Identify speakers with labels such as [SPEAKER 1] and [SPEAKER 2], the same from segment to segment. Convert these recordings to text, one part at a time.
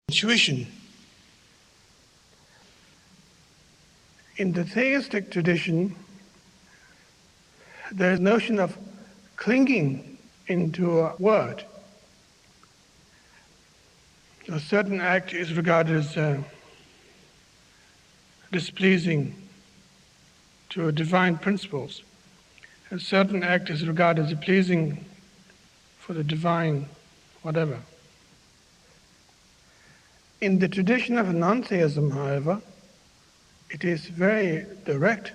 [SPEAKER 1] intuition. In the theistic tradition, there is a notion of clinging into a word. A certain act is regarded as displeasing to divine principles. A certain act is regarded as pleasing for the divine whatever. In the tradition of non-theism, however, it is very direct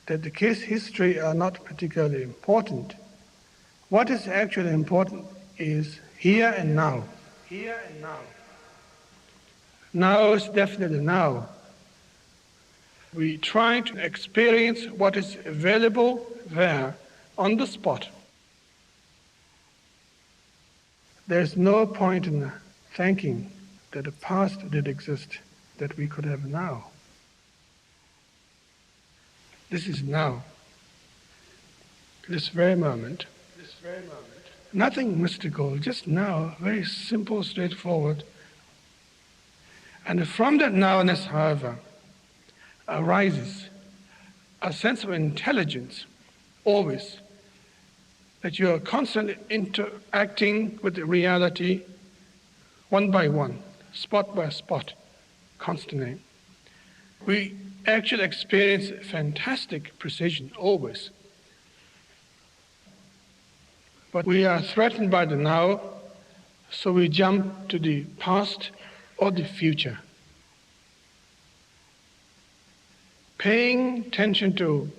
[SPEAKER 1] that the case history are not particularly important. What is actually important is here and now. Here and now. Now is definitely now. We try to experience what is available there on the spot. There's no point in thinking that the past did exist that we could have now. This is now. This very moment. Nothing mystical, just now, very simple, straightforward. And from that nowness, however, arises a sense of intelligence, always, that you are constantly interacting with the reality one by one, spot by spot, constantly. We actually experience fantastic precision, always. But we are threatened by the now, so we jump to the past or the future. Paying attention to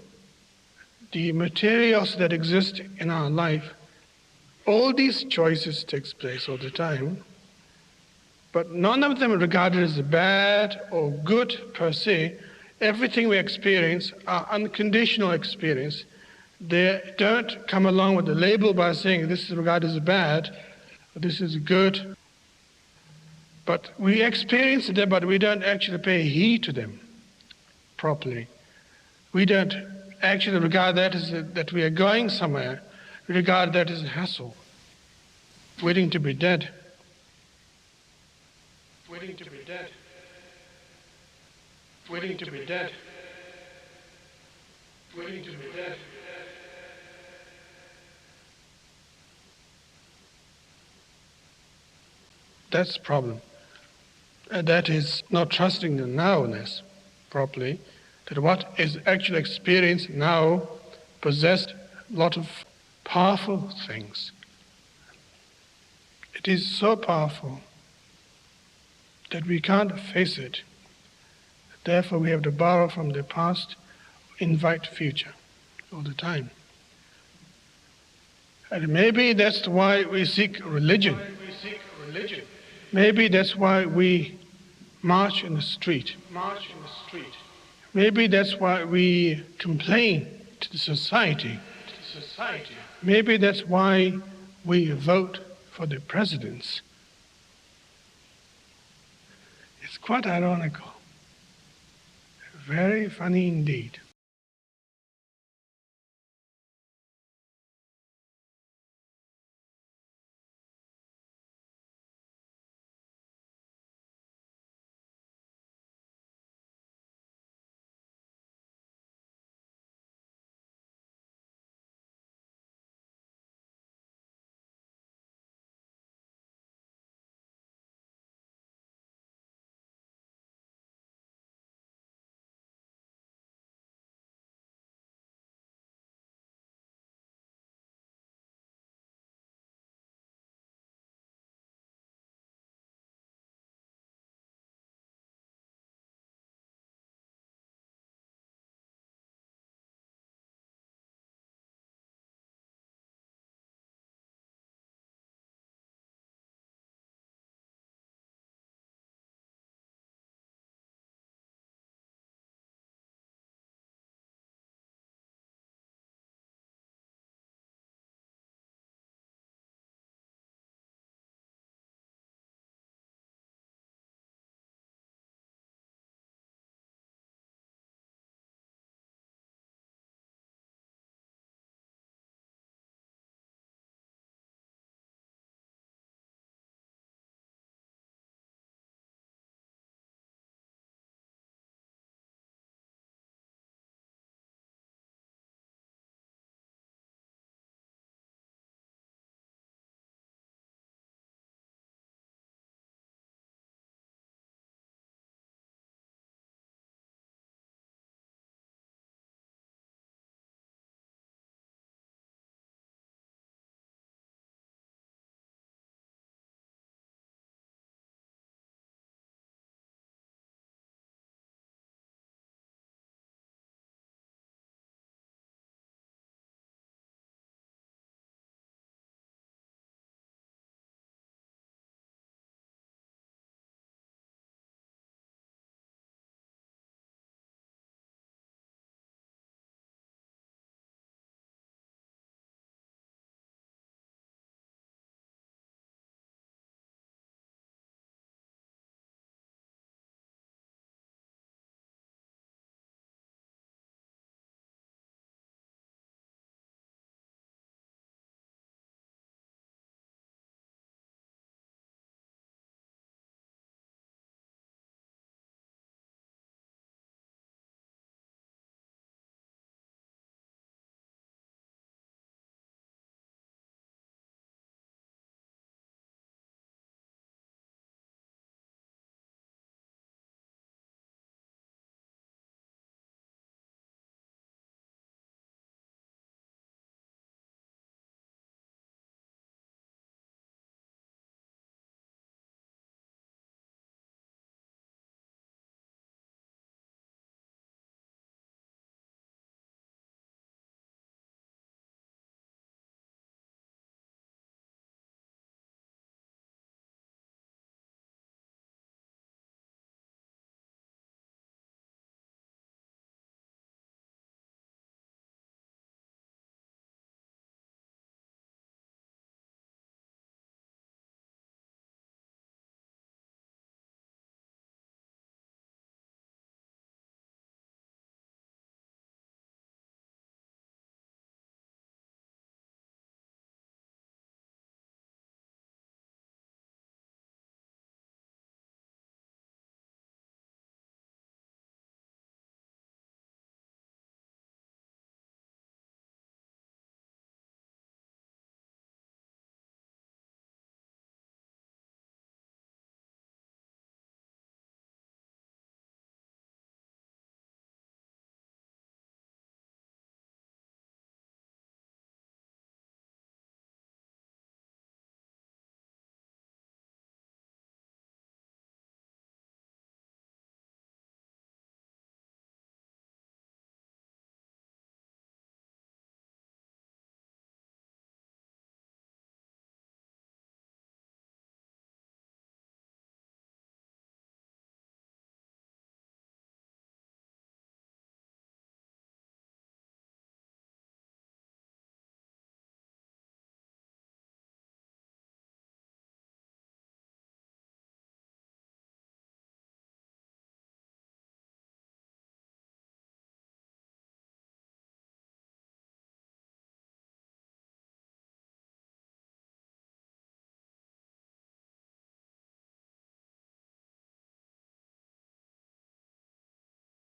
[SPEAKER 1] the materials that exist in our life, all these choices takes place all the time, but none of them are regarded as bad or good per se. Everything we experience are unconditional experience. They don't come along with a label by saying this is regarded as bad, or this is good. But we experience them, but we don't actually pay heed to them properly. We don't actually regard that as that we are going somewhere. We regard that as a hassle, waiting to be dead. Waiting to be dead. Waiting to be dead. Waiting to be dead. That's the problem. That is not trusting the nowness properly, that what is actually experienced now possessed a lot of powerful things. It is so powerful that we can't face it. Therefore, we have to borrow from the past, invite future all the time. And maybe that's why we seek religion. Maybe that's why we march in the street. Maybe that's why we complain to the society. Maybe that's why we vote for the presidents. It's quite ironical. Very funny indeed.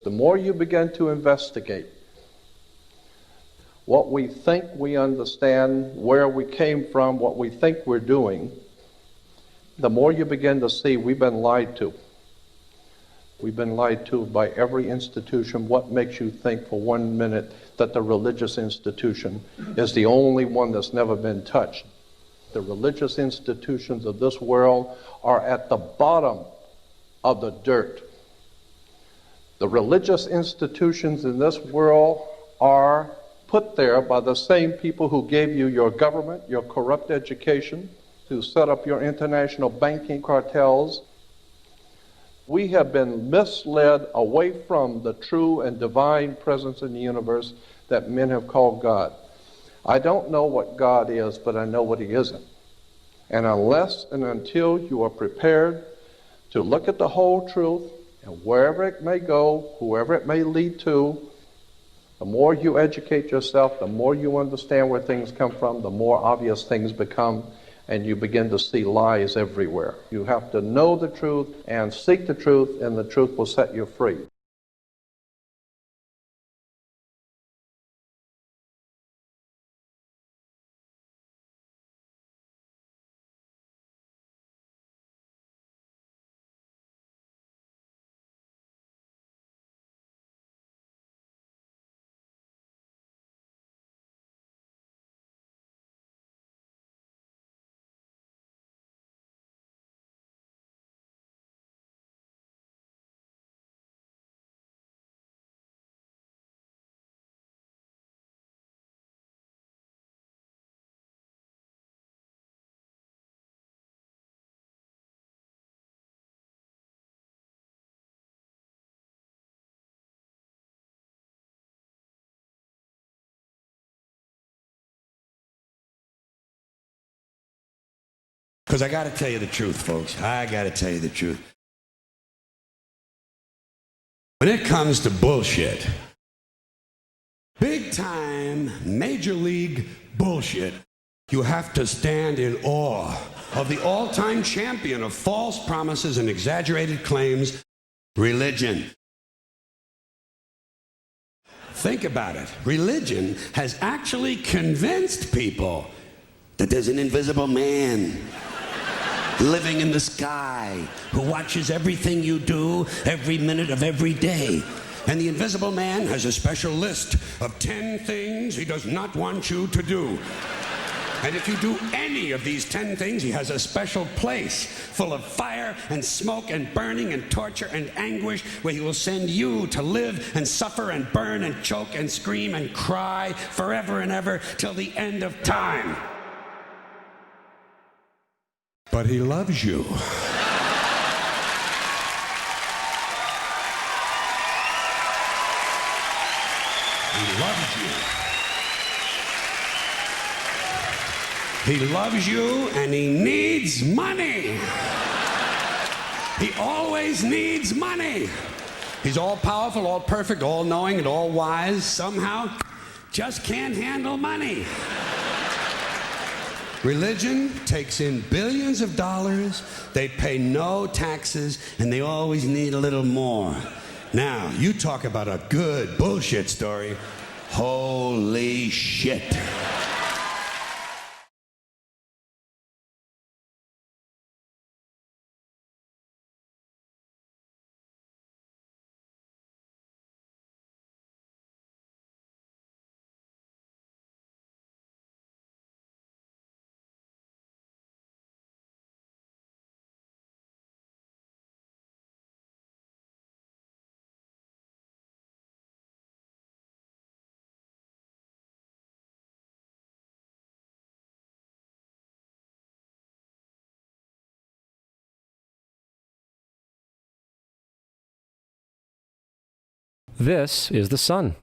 [SPEAKER 2] The more you begin to investigate what we think we understand, where we came from, what we think we're doing, the more you begin to see we've been lied to. We've been lied to by every institution. What makes you think for 1 minute that the religious institution is the only one that's never been touched? The religious institutions of this world are at the bottom of the dirt. The religious institutions in this world are put there by the same people who gave you your government, your corrupt education, who set up your international banking cartels. We have been misled away from the true and divine presence in the universe that men have called God. I don't know what God is, but I know what he isn't. And unless and until you are prepared to look at the whole truth, and wherever it may go, whoever it may lead to, the more you educate yourself, the more you understand where things come from, the more obvious things become, and you begin to see lies everywhere. You have to know the truth and seek the truth, and the truth will set you free.
[SPEAKER 3] Because I got to tell you the truth, folks. I got to tell you the truth. When it comes to bullshit, big time, major league bullshit, you have to stand in awe of the all-time champion of false promises and exaggerated claims, religion. Think about it. Religion has actually convinced people that there's an invisible man living in the sky who watches everything you do every minute of every day. And the invisible man has a special list of 10 things he does not want you to do. And if you do any of these 10 things, he has a special place full of fire and smoke and burning and torture and anguish where he will send you to live and suffer and burn and choke and scream and cry forever and ever till the end of time. But he loves you. He loves you. He loves you and he needs money. He always needs money. He's all powerful, all perfect, all knowing, and all wise. Somehow, just can't handle money. Religion takes in billions of dollars, they pay no taxes, and they always need a little more. Now, you talk about a good bullshit story. Holy shit.
[SPEAKER 4] This is the sun.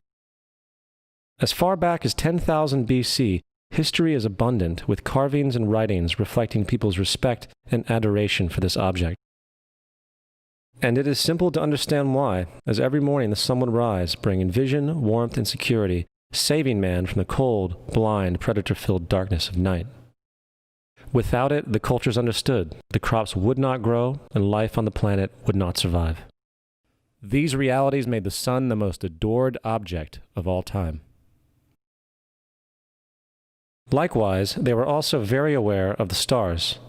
[SPEAKER 4] As far back as 10,000 BC, history is abundant with carvings and writings reflecting people's respect and adoration for this object. And it is simple to understand why, as every morning the sun would rise, bringing vision, warmth, and security, saving man from the cold, blind, predator-filled darkness of night. Without it, the cultures understood, the crops would not grow, and life on the planet would not survive. These realities made the sun the most adored object of all time. Likewise, they were also very aware of the stars.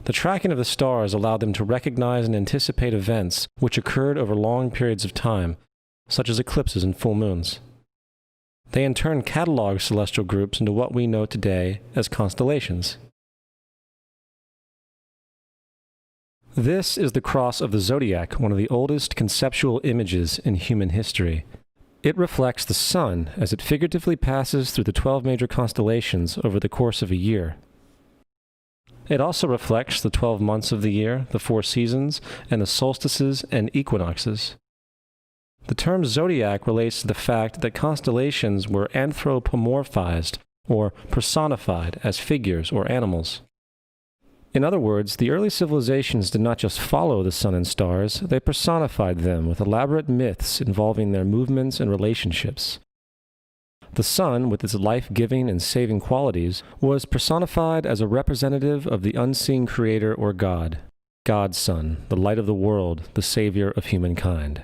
[SPEAKER 4] The tracking of the stars allowed them to recognize and anticipate events which occurred over long periods of time, such as eclipses and full moons. They in turn cataloged celestial groups into what we know today as constellations. This is the cross of the zodiac, one of the oldest conceptual images in human history. It reflects the sun as it figuratively passes through the 12 major constellations over the course of a year. It also reflects the 12 months of the year, the 4 seasons, and the solstices and equinoxes. The term zodiac relates to the fact that constellations were anthropomorphized or personified as figures or animals. In other words, the early civilizations did not just follow the sun and stars, they personified them with elaborate myths involving their movements and relationships. The sun, with its life-giving and saving qualities, was personified as a representative of the unseen creator or God, God's Son, the light of the world, the savior of humankind.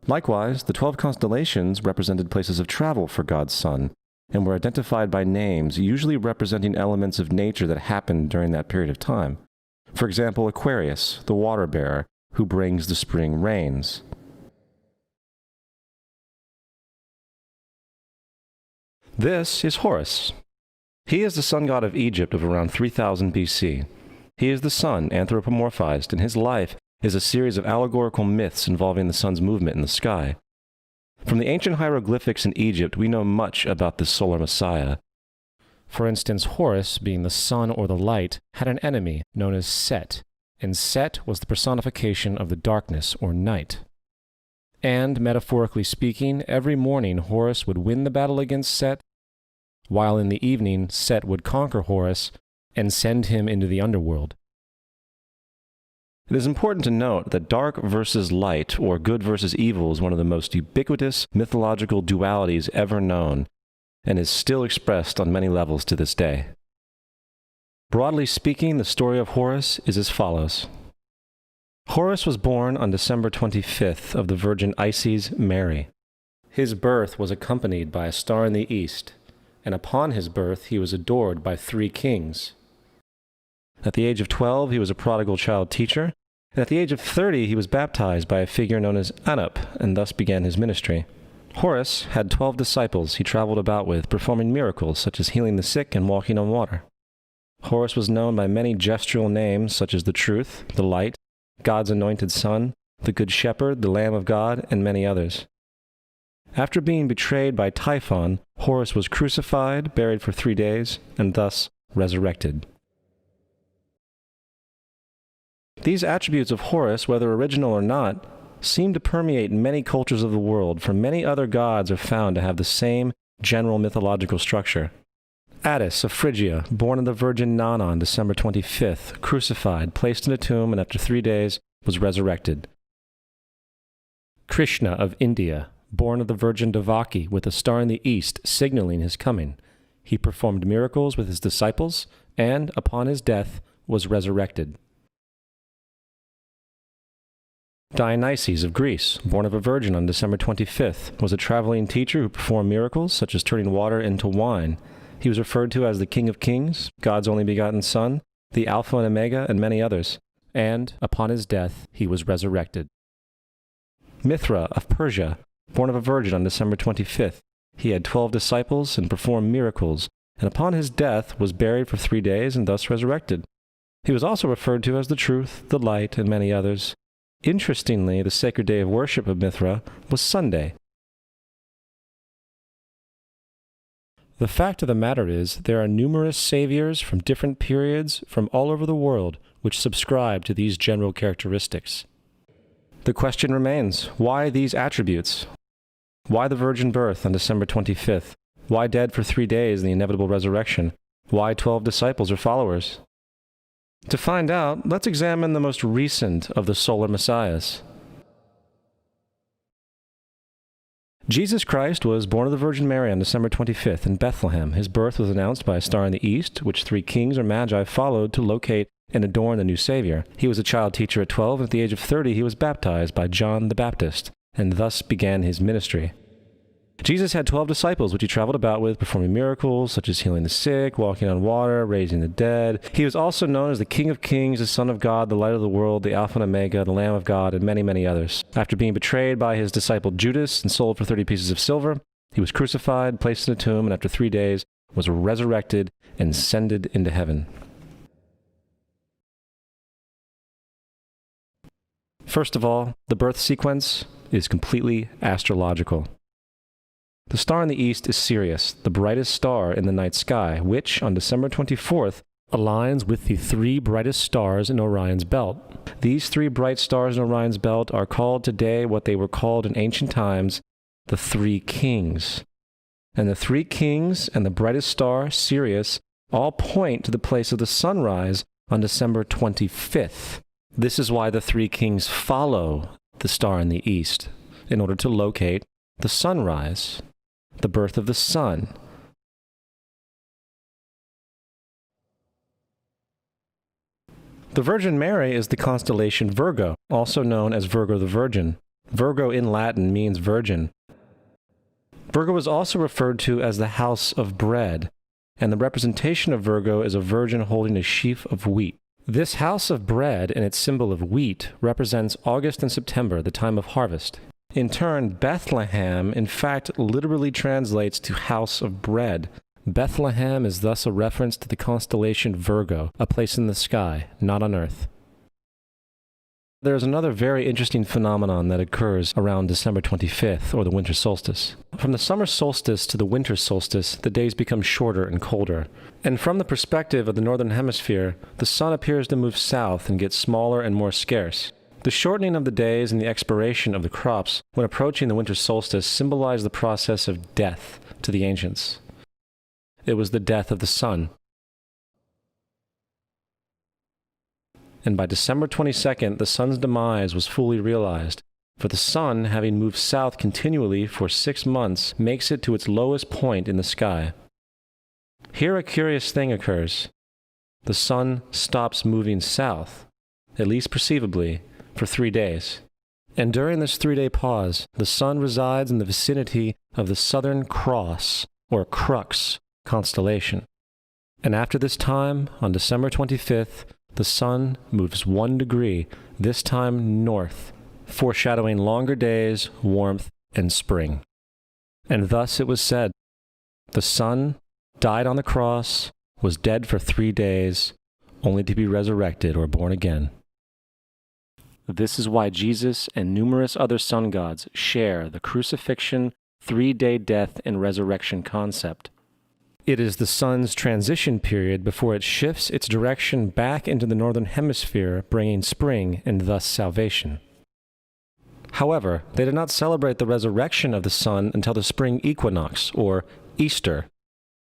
[SPEAKER 4] Likewise, the 12 constellations represented places of travel for God's Son, and were identified by names, usually representing elements of nature that happened during that period of time. For example, Aquarius, the water bearer, who brings the spring rains. This is Horus. He is the sun god of Egypt of around 3000 BC. He is the sun anthropomorphized, and his life is a series of allegorical myths involving the sun's movement in the sky. From the ancient hieroglyphics in Egypt, we know much about this solar messiah. For instance, Horus, being the sun or the light, had an enemy known as Set, and Set was the personification of the darkness or night. And, metaphorically speaking, every morning Horus would win the battle against Set, while in the evening Set would conquer Horus and send him into the underworld. It is important to note that dark versus light, or good versus evil, is one of the most ubiquitous mythological dualities ever known, and is still expressed on many levels to this day. Broadly speaking, the story of Horus is as follows. Horus was born on December 25th of the Virgin Isis Mary. His birth was accompanied by a star in the east, and upon his birth he was adored by 3 kings. At the age of 12, he was a prodigal child teacher, and at the age of 30, he was baptized by a figure known as Anup, and thus began his ministry. Horus had 12 disciples he traveled about with, performing miracles such as healing the sick and walking on water. Horus was known by many gestural names such as the Truth, the Light, God's Anointed Son, the Good Shepherd, the Lamb of God, and many others. After being betrayed by Typhon, Horus was crucified, buried for 3 days, and thus resurrected. These attributes of Horus, whether original or not, seem to permeate many cultures of the world, for many other gods are found to have the same general mythological structure. Attis of Phrygia, born of the Virgin Nana on December 25th, crucified, placed in a tomb, and after 3 days was resurrected. Krishna of India, born of the Virgin Devaki, with a star in the east signaling his coming. He performed miracles with his disciples, and, upon his death, was resurrected. Dionysius of Greece, born of a virgin on December 25th, was a traveling teacher who performed miracles such as turning water into wine. He was referred to as the King of Kings, God's only begotten Son, the Alpha and Omega, and many others. And, upon his death, he was resurrected. Mithra of Persia, born of a virgin on December 25th, he had 12 disciples and performed miracles, and upon his death was buried for 3 days and thus resurrected. He was also referred to as the Truth, the Light, and many others. Interestingly, the sacred day of worship of Mithra was Sunday. The fact of the matter is, there are numerous saviors from different periods from all over the world which subscribe to these general characteristics. The question remains, why these attributes? Why the virgin birth on December 25th? Why dead for 3 days and the inevitable resurrection? Why 12 disciples or followers? To find out, let's examine the most recent of the solar messiahs. Jesus Christ was born of the Virgin Mary on December 25th in Bethlehem. His birth was announced by a star in the east, which 3 kings or magi followed to locate and adorn the new Savior. He was a child teacher at 12, and at the age of 30 he was baptized by John the Baptist, and thus began his ministry. Jesus had 12 disciples, which he traveled about with, performing miracles such as healing the sick, walking on water, raising the dead. He was also known as the King of Kings, the Son of God, the Light of the World, the Alpha and Omega, the Lamb of God, and many, many others. After being betrayed by his disciple Judas and sold for 30 pieces of silver, he was crucified, placed in a tomb, and after 3 days was resurrected and ascended into heaven. First of all, the birth sequence is completely astrological. The star in the east is Sirius, the brightest star in the night sky, which, on December 24th, aligns with the 3 brightest stars in Orion's belt. These 3 bright stars in Orion's belt are called today what they were called in ancient times, the 3 kings. And the 3 kings and the brightest star, Sirius, all point to the place of the sunrise on December 25th. This is why the 3 kings follow the star in the east, in order to locate the sunrise, the birth of the sun. The Virgin Mary is the constellation Virgo, also known as Virgo the Virgin. Virgo in Latin means virgin. Virgo is also referred to as the house of bread, and the representation of Virgo is a virgin holding a sheaf of wheat. This house of bread and its symbol of wheat represents August and September, the time of harvest. In turn, Bethlehem, in fact, literally translates to house of bread. Bethlehem is thus a reference to the constellation Virgo, a place in the sky, not on earth. There is another very interesting phenomenon that occurs around December 25th, or the winter solstice. From the summer solstice to the winter solstice, the days become shorter and colder. And from the perspective of the northern hemisphere, the sun appears to move south and get smaller and more scarce. The shortening of the days and the expiration of the crops when approaching the winter solstice symbolized the process of death to the ancients. It was the death of the sun. And by December 22nd, the sun's demise was fully realized, for the sun, having moved south continually for 6 months, makes it to its lowest point in the sky. Here a curious thing occurs. The sun stops moving south, at least perceivably, for 3 days. And during this 3-day pause, the sun resides in the vicinity of the Southern Cross, or Crux, constellation. And after this time, on December 25th, the sun moves 1 degree, this time north, foreshadowing longer days, warmth, and spring. And thus it was said, the sun died on the cross, was dead for 3 days, only to be resurrected or born again. This is why Jesus and numerous other sun gods share the crucifixion, 3-day death, and resurrection concept. It is the sun's transition period before it shifts its direction back into the northern hemisphere, bringing spring and thus salvation. However, they did not celebrate the resurrection of the sun until the spring equinox, or Easter.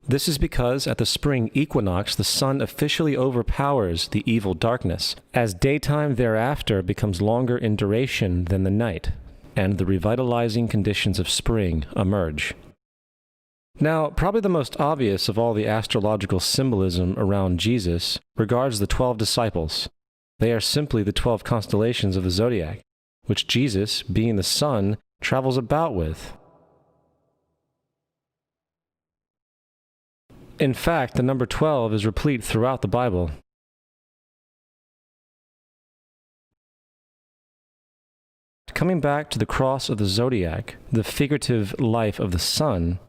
[SPEAKER 4] This is because at the spring equinox, the sun officially overpowers the evil darkness, as daytime thereafter becomes longer in duration than the night, and the revitalizing conditions of spring emerge. Now, probably the most obvious of all the astrological symbolism around Jesus regards the 12 disciples. They are simply the 12 constellations of the zodiac, which Jesus, being the sun, travels about with. In fact, the number 12 is replete throughout the Bible. Coming back to the cross of the zodiac, the figurative life of the sun,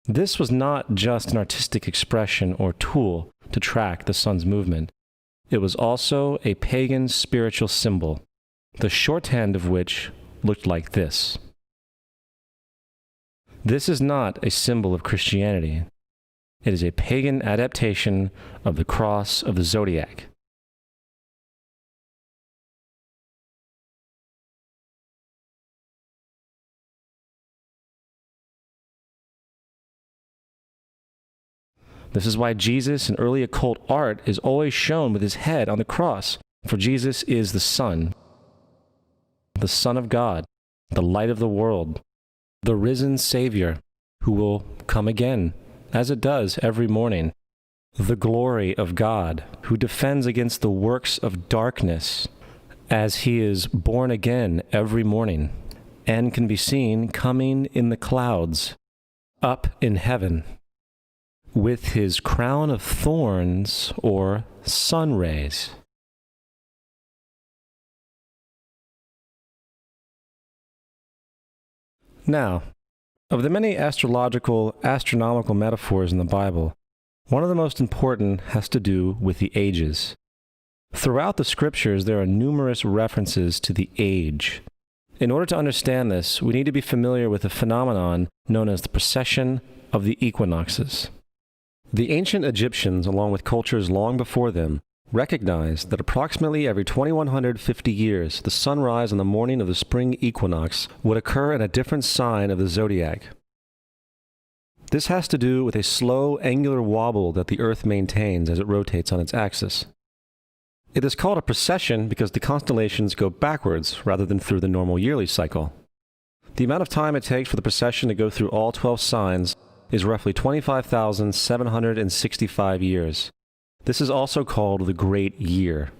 [SPEAKER 4] this was not just an artistic expression or tool to track the sun's movement. It was also a pagan spiritual symbol, the shorthand of which looked like this. This is not a symbol of Christianity. It is a pagan adaptation of the cross of the zodiac. This is why Jesus in early occult art is always shown with his head on the cross, for Jesus is the Son of God, the light of the world, the risen Savior, who will come again, as it does every morning. the glory of God, who defends against the works of darkness, as he is born again every morning, and can be seen coming in the clouds, up in heaven, with his crown of thorns or sun rays. Now, of the many astronomical metaphors in the Bible, one of the most important has to do with the ages. Throughout the scriptures, there are numerous references to the age. In order to understand this, we need to be familiar with a phenomenon known as the precession of the equinoxes. The ancient Egyptians, along with cultures long before them, recognized that approximately every 2150 years, the sunrise on the morning of the spring equinox would occur in a different sign of the zodiac. This has to do with a slow angular wobble that the Earth maintains as it rotates on its axis. It is called a precession because the constellations go backwards rather than through the normal yearly cycle. The amount of time it takes for the precession to go through all 12 signs is roughly 25,765 years. This is also called the Great Year,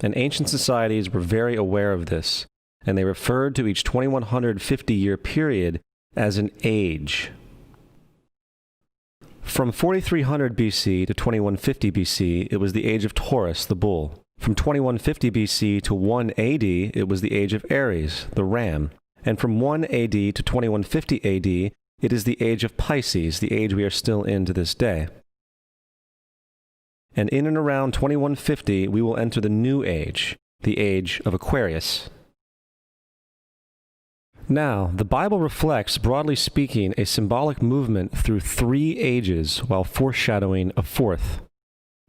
[SPEAKER 4] and ancient societies were very aware of this, and they referred to each 2150-year period as an age. From 4300 BC to 2150 BC, it was the age of Taurus, the bull. From 2150 BC to 1 AD, it was the age of Aries, the ram. And from 1 AD to 2150 AD, it is the age of Pisces, the age we are still in to this day. And in and around 2150, we will enter the new age, the age of Aquarius. Now, the Bible reflects, broadly speaking, a symbolic movement through 3 ages while foreshadowing a 4th.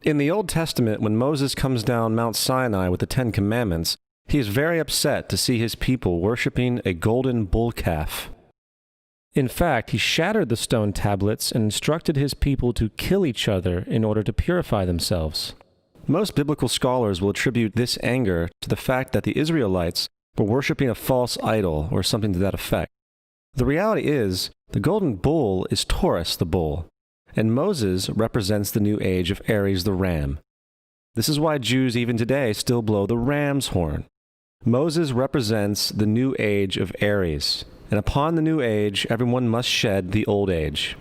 [SPEAKER 4] In the Old Testament, when Moses comes down Mount Sinai with the 10 Commandments, he is very upset to see his people worshiping a golden bull calf. In fact, he shattered the stone tablets and instructed his people to kill each other in order to purify themselves. Most biblical scholars will attribute this anger to the fact that the Israelites were worshiping a false idol or something to that effect. The reality is, the golden bull is Taurus the bull, and Moses represents the new age of Aries the ram. This is why Jews even today still blow the ram's horn. Moses represents the new age of Aries, and upon the new age, everyone must shed the old age.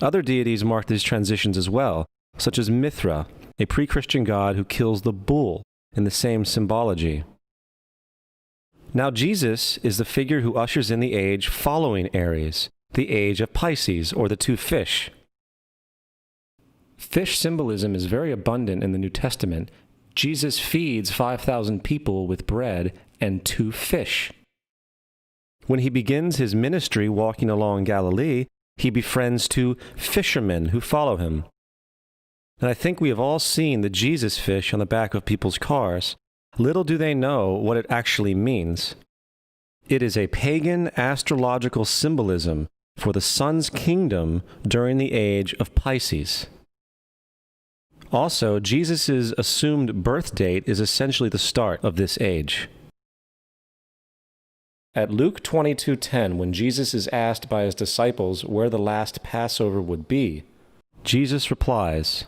[SPEAKER 4] Other deities mark these transitions as well, such as Mithra, a pre-Christian god who kills the bull in the same symbology. Now Jesus is the figure who ushers in the age following Aries, the age of Pisces, or the 2 fish. Fish symbolism is very abundant in the New Testament. Jesus feeds 5,000 people with bread and 2 fish. When he begins his ministry walking along Galilee, he befriends 2 fishermen who follow him. And I think we have all seen the Jesus fish on the back of people's cars. Little do they know what it actually means. It is a pagan astrological symbolism for the sun's kingdom during the age of Pisces. Also, Jesus' assumed birth date is essentially the start of this age. At Luke 22:10, when Jesus is asked by his disciples where the last Passover would be, Jesus replies,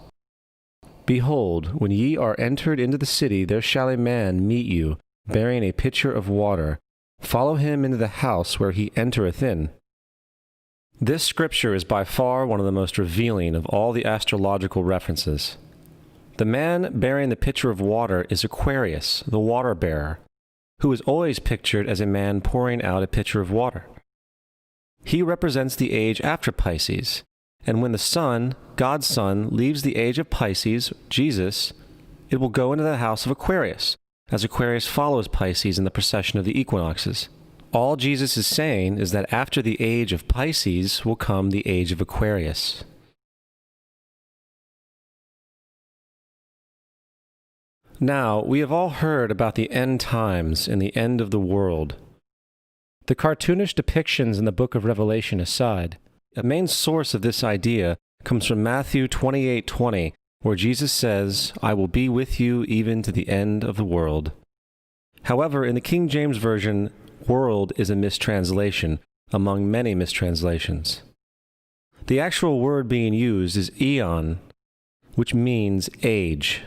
[SPEAKER 4] "Behold, when ye are entered into the city, there shall a man meet you, bearing a pitcher of water. Follow him into the house where he entereth in." This scripture is by far one of the most revealing of all the astrological references. The man bearing the pitcher of water is Aquarius, the water bearer, who is always pictured as a man pouring out a pitcher of water. He represents the age after Pisces, and when the sun, God's Son, leaves the age of Pisces, Jesus, it will go into the house of Aquarius, as Aquarius follows Pisces in the precession of the equinoxes. All Jesus is saying is that after the age of Pisces will come the age of Aquarius. Now, we have all heard about the end times and the end of the world. The cartoonish depictions in the book of Revelation aside, a main source of this idea comes from Matthew 28:20, where Jesus says, "I will be with you even to the end of the world." However, in the King James Version, world is a mistranslation, among many mistranslations. The actual word being used is eon, which means age.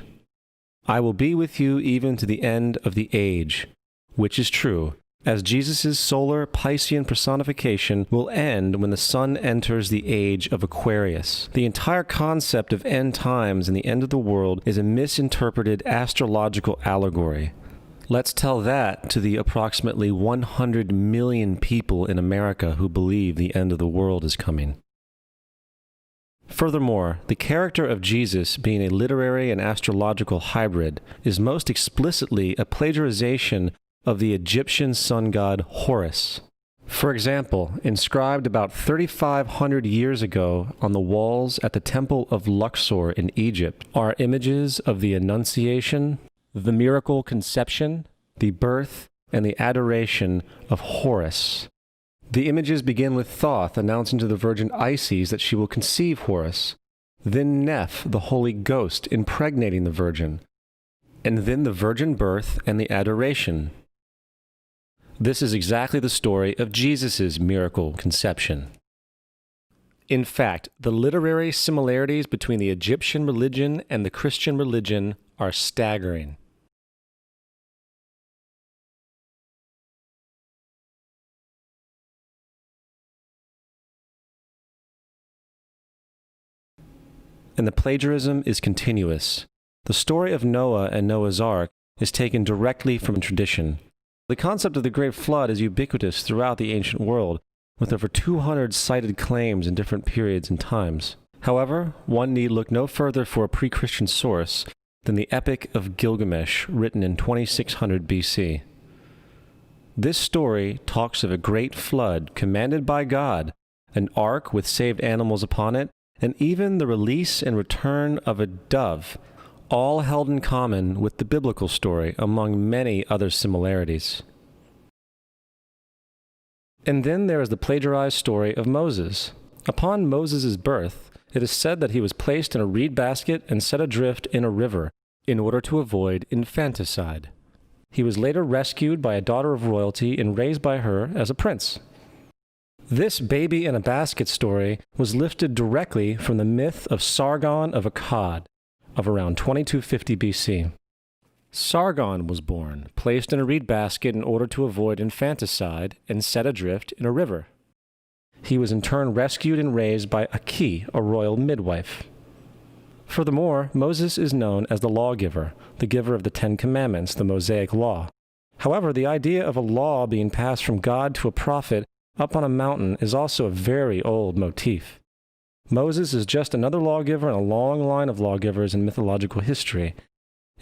[SPEAKER 4] I will be with you even to the end of the age, which is true, as Jesus' solar Piscean personification will end when the sun enters the age of Aquarius. The entire concept of end times and the end of the world is a misinterpreted astrological allegory. Let's tell that to the approximately 100 million people in America who believe the end of the world is coming. Furthermore, the character of Jesus being a literary and astrological hybrid is most explicitly a plagiarization of the Egyptian sun god Horus. For example, inscribed about 3,500 years ago on the walls at the Temple of Luxor in Egypt are images of the Annunciation, the miracle conception, the birth, and the adoration of Horus. The images begin with Thoth announcing to the Virgin Isis that she will conceive Horus, then Neph, the Holy Ghost, impregnating the Virgin, and then the virgin birth and the adoration. This is exactly the story of Jesus' miracle conception. In fact, the literary similarities between the Egyptian religion and the Christian religion are staggering. And the plagiarism is continuous. The story of Noah and Noah's Ark is taken directly from tradition. The concept of the Great Flood is ubiquitous throughout the ancient world, with over 200 cited claims in different periods and times. However, one need look no further for a pre-Christian source than the Epic of Gilgamesh, written in 2600 BC. This story talks of a great flood commanded by God, an ark with saved animals upon it, and even the release and return of a dove, all held in common with the biblical story, among many other similarities. And then there is the plagiarized story of Moses. Upon Moses' birth, it is said that he was placed in a reed basket and set adrift in a river in order to avoid infanticide. He was later rescued by a daughter of royalty and raised by her as a prince. This baby in a basket story was lifted directly from the myth of Sargon of Akkad of around 2250 BC. Sargon was born, placed in a reed basket in order to avoid infanticide, and set adrift in a river. He was in turn rescued and raised by Aki, a royal midwife. Furthermore, Moses is known as the lawgiver, the giver of the Ten Commandments, the Mosaic Law. However, the idea of a law being passed from God to a prophet up on a mountain is also a very old motif. Moses is just another lawgiver in a long line of lawgivers in mythological history.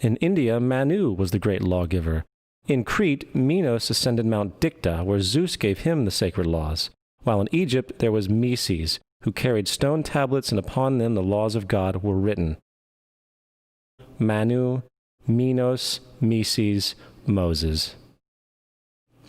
[SPEAKER 4] In India, Manu was the great lawgiver. In Crete, Minos ascended Mount Dicta, where Zeus gave him the sacred laws, while in Egypt there was Meses, who carried stone tablets and upon them the laws of God were written. Manu, Minos, Meses, Moses.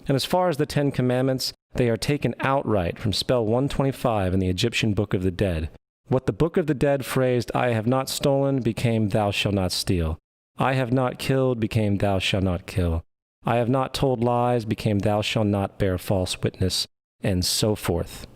[SPEAKER 4] And as far as the Ten Commandments, they are taken outright from spell 125 in the Egyptian Book of the Dead. What the Book of the Dead phrased, "I have not stolen," became "Thou shalt not steal." "I have not killed," became "Thou shalt not kill." "I have not told lies," became "Thou shalt not bear false witness," and so forth.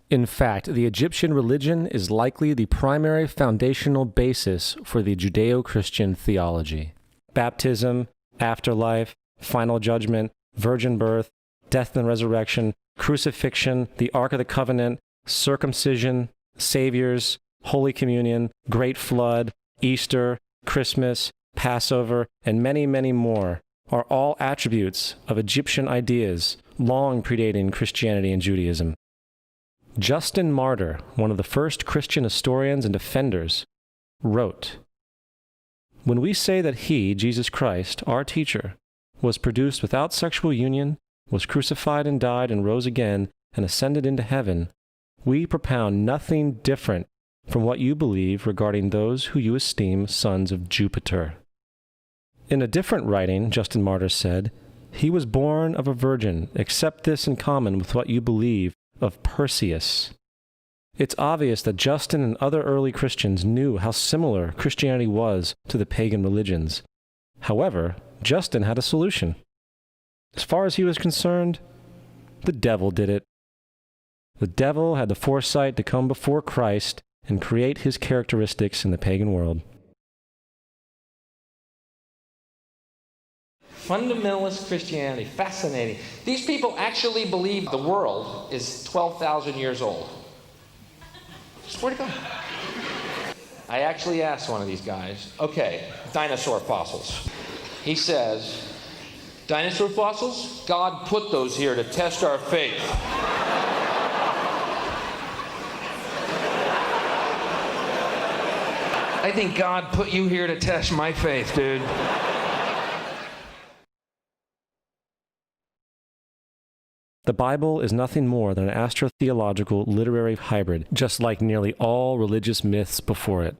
[SPEAKER 4] In fact, the Egyptian religion is likely the primary foundational basis for the Judeo-Christian theology. Baptism, afterlife, final judgment, virgin birth, death and resurrection, crucifixion, the Ark of the Covenant, circumcision, saviors, Holy Communion, Great Flood, Easter, Christmas, Passover, and many, many more are all attributes of Egyptian ideas long predating Christianity and Judaism. Justin Martyr, one of the first Christian historians and defenders, wrote, "When we say that he, Jesus Christ, our teacher, was produced without sexual union, was crucified and died and rose again and ascended into heaven, we propound nothing different from what you believe regarding those who you esteem sons of Jupiter." In a different writing, Justin Martyr said, "He was born of a virgin, except this in common with what you believe of Perseus." It's obvious that Justin and other early Christians knew how similar Christianity was to the pagan religions. However, Justin had a solution. As far as he was concerned, the devil did it. The devil had the foresight to come before Christ and create his characteristics in the pagan world.
[SPEAKER 5] Fundamentalist Christianity, fascinating. These people actually believe the world is 12,000 years old. Swear to God. I actually asked one of these guys, okay, dinosaur fossils. He says, dinosaur fossils? God put those here to test our faith. I think God put you here to test my faith, dude.
[SPEAKER 4] The Bible is nothing more than an astrotheological literary hybrid, just like nearly all religious myths before it.